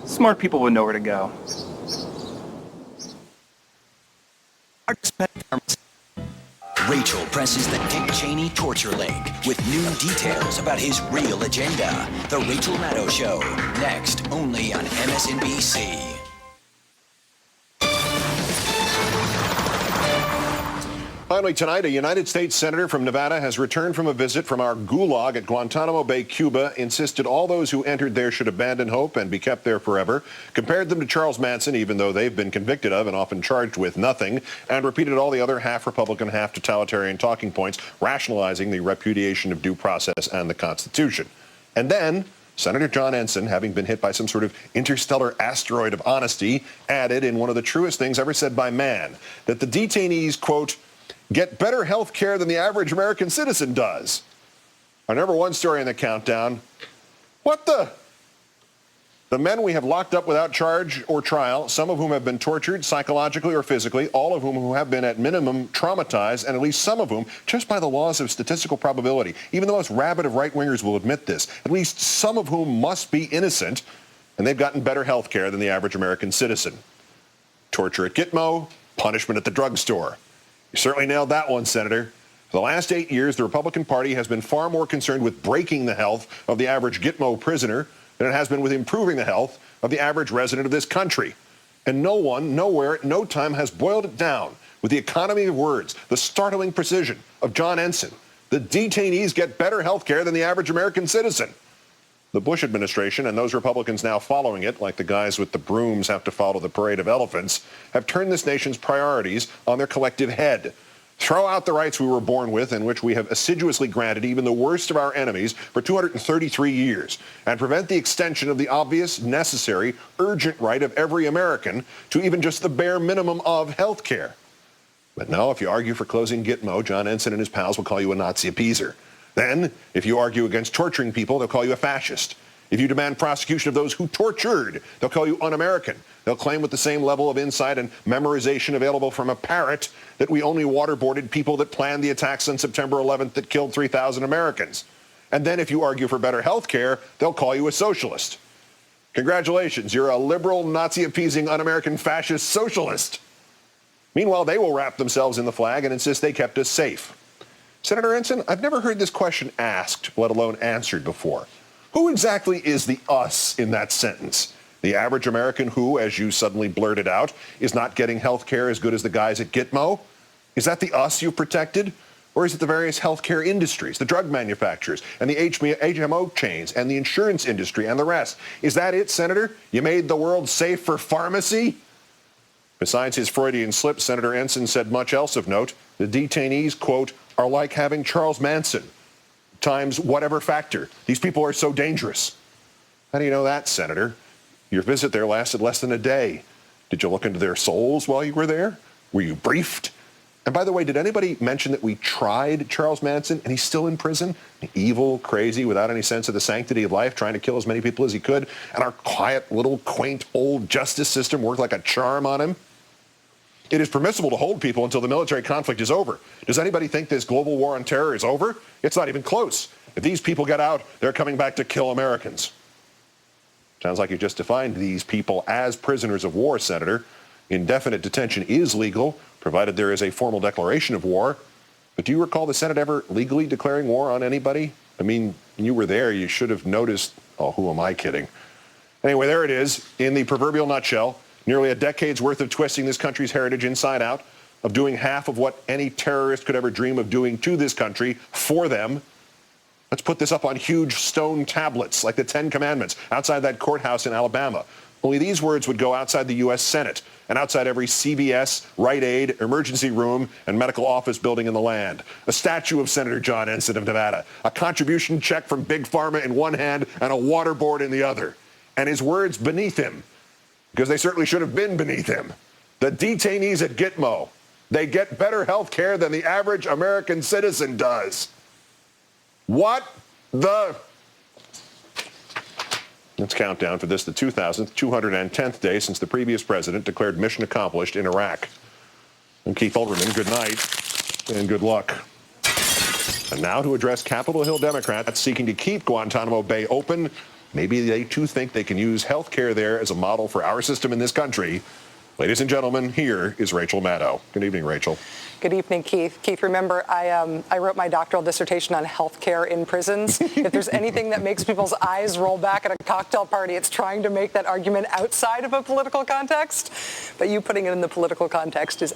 Smart people would know where to go. Rachel presses the Dick Cheney torture link with new details about his real agenda. The Rachel Maddow Show, next only on MSNBC. Finally tonight, a United States senator from Nevada has returned from a visit from our gulag at Guantanamo Bay, Cuba, insisted all those who entered there should abandon hope and be kept there forever, compared them to Charles Manson, even though they've been convicted of and often charged with nothing, and repeated all the other half-Republican, half-totalitarian talking points, rationalizing the repudiation of due process and the Constitution. And then Senator John Ensign, having been hit by some sort of interstellar asteroid of honesty, added in one of the truest things ever said by man, that the detainees, quote, get better health care than the average American citizen does. Our number one story in the countdown. What the? The men we have locked up without charge or trial, some of whom have been tortured psychologically or physically, all of whom who have been at minimum traumatized, and at least some of whom, just by the laws of statistical probability, even the most rabid of right-wingers will admit this, at least some of whom must be innocent, and they've gotten better health care than the average American citizen. Torture at Gitmo, punishment at the drugstore. You certainly nailed that one, Senator. For the last 8 years, the Republican Party has been far more concerned with breaking the health of the average Gitmo prisoner than it has been with improving the health of the average resident of this country. And no one, nowhere, at no time has boiled it down with the economy of words, the startling precision of John Ensign. The detainees get better health care than the average American citizen. The Bush administration and those Republicans now following it, like the guys with the brooms have to follow the parade of elephants, have turned this nation's priorities on their collective head. Throw out the rights we were born with and which we have assiduously granted even the worst of our enemies for 233 years, and prevent the extension of the obvious, necessary, urgent right of every American to even just the bare minimum of health care. But no, if you argue for closing Gitmo, John Ensign and his pals will call you a Nazi appeaser. Then, if you argue against torturing people, they'll call you a fascist. If you demand prosecution of those who tortured, they'll call you un-American. They'll claim with the same level of insight and memorization available from a parrot that we only waterboarded people that planned the attacks on September 11th that killed 3,000 Americans. And then if you argue for better health care, they'll call you a socialist. Congratulations, you're a liberal, Nazi-appeasing, un-American fascist socialist. Meanwhile, they will wrap themselves in the flag and insist they kept us safe. Senator Ensign, I've never heard this question asked, let alone answered before. Who exactly is the us in that sentence? The average American who, as you suddenly blurted out, is not getting health care as good as the guys at Gitmo? Is that the us you've protected? Or is it the various healthcare industries, the drug manufacturers, and the HMO chains, and the insurance industry, and the rest? Is that it, Senator? You made the world safe for pharmacy? Besides his Freudian slip, Senator Ensign said much else of note. The detainees, quote, are like having Charles Manson times whatever factor. These people are so dangerous. How do you know that, Senator? Your visit there lasted less than a day. Did you look into their souls while you were there? Were you briefed? And by the way, did anybody mention that we tried Charles Manson and he's still in prison? Evil, crazy, without any sense of the sanctity of life, trying to kill as many people as he could. And our quiet, little, quaint, old justice system worked like a charm on him. It is permissible to hold people until the military conflict is over. Does anybody think this global war on terror is over? It's not even close. If these people get out, they're coming back to kill Americans. Sounds like you just defined these people as prisoners of war, Senator. Indefinite detention is legal, provided there is a formal declaration of war. But do you recall the Senate ever legally declaring war on anybody? I mean, you were there. You should have noticed. Oh, who am I kidding? Anyway, there it is in the proverbial nutshell. Nearly a decade's worth of twisting this country's heritage inside out, of doing half of what any terrorist could ever dream of doing to this country for them. Let's put this up on huge stone tablets like the Ten Commandments outside that courthouse in Alabama. Only these words would go outside the U.S. Senate and outside every CVS, Rite Aid, emergency room, and medical office building in the land. A statue of Senator John Ensign of Nevada. A contribution check from Big Pharma in one hand and a water board in the other. And his words beneath him, because they certainly should have been beneath him. The detainees at Gitmo, they get better health care than the average American citizen does. What the... Let's count down for this, the 2,210th day since the previous president declared mission accomplished in Iraq. I'm Keith Olbermann. Good night and good luck. And now to address Capitol Hill Democrats seeking to keep Guantanamo Bay open. Maybe they too think they can use health care there as a model for our system in this country. Ladies and gentlemen, here is Rachel Maddow. Good evening, Rachel. Good evening, Keith. Keith, remember, I wrote my doctoral dissertation on health care in prisons. If there's anything that makes people's eyes roll back at a cocktail party, it's trying to make that argument outside of a political context. But you putting it in the political context is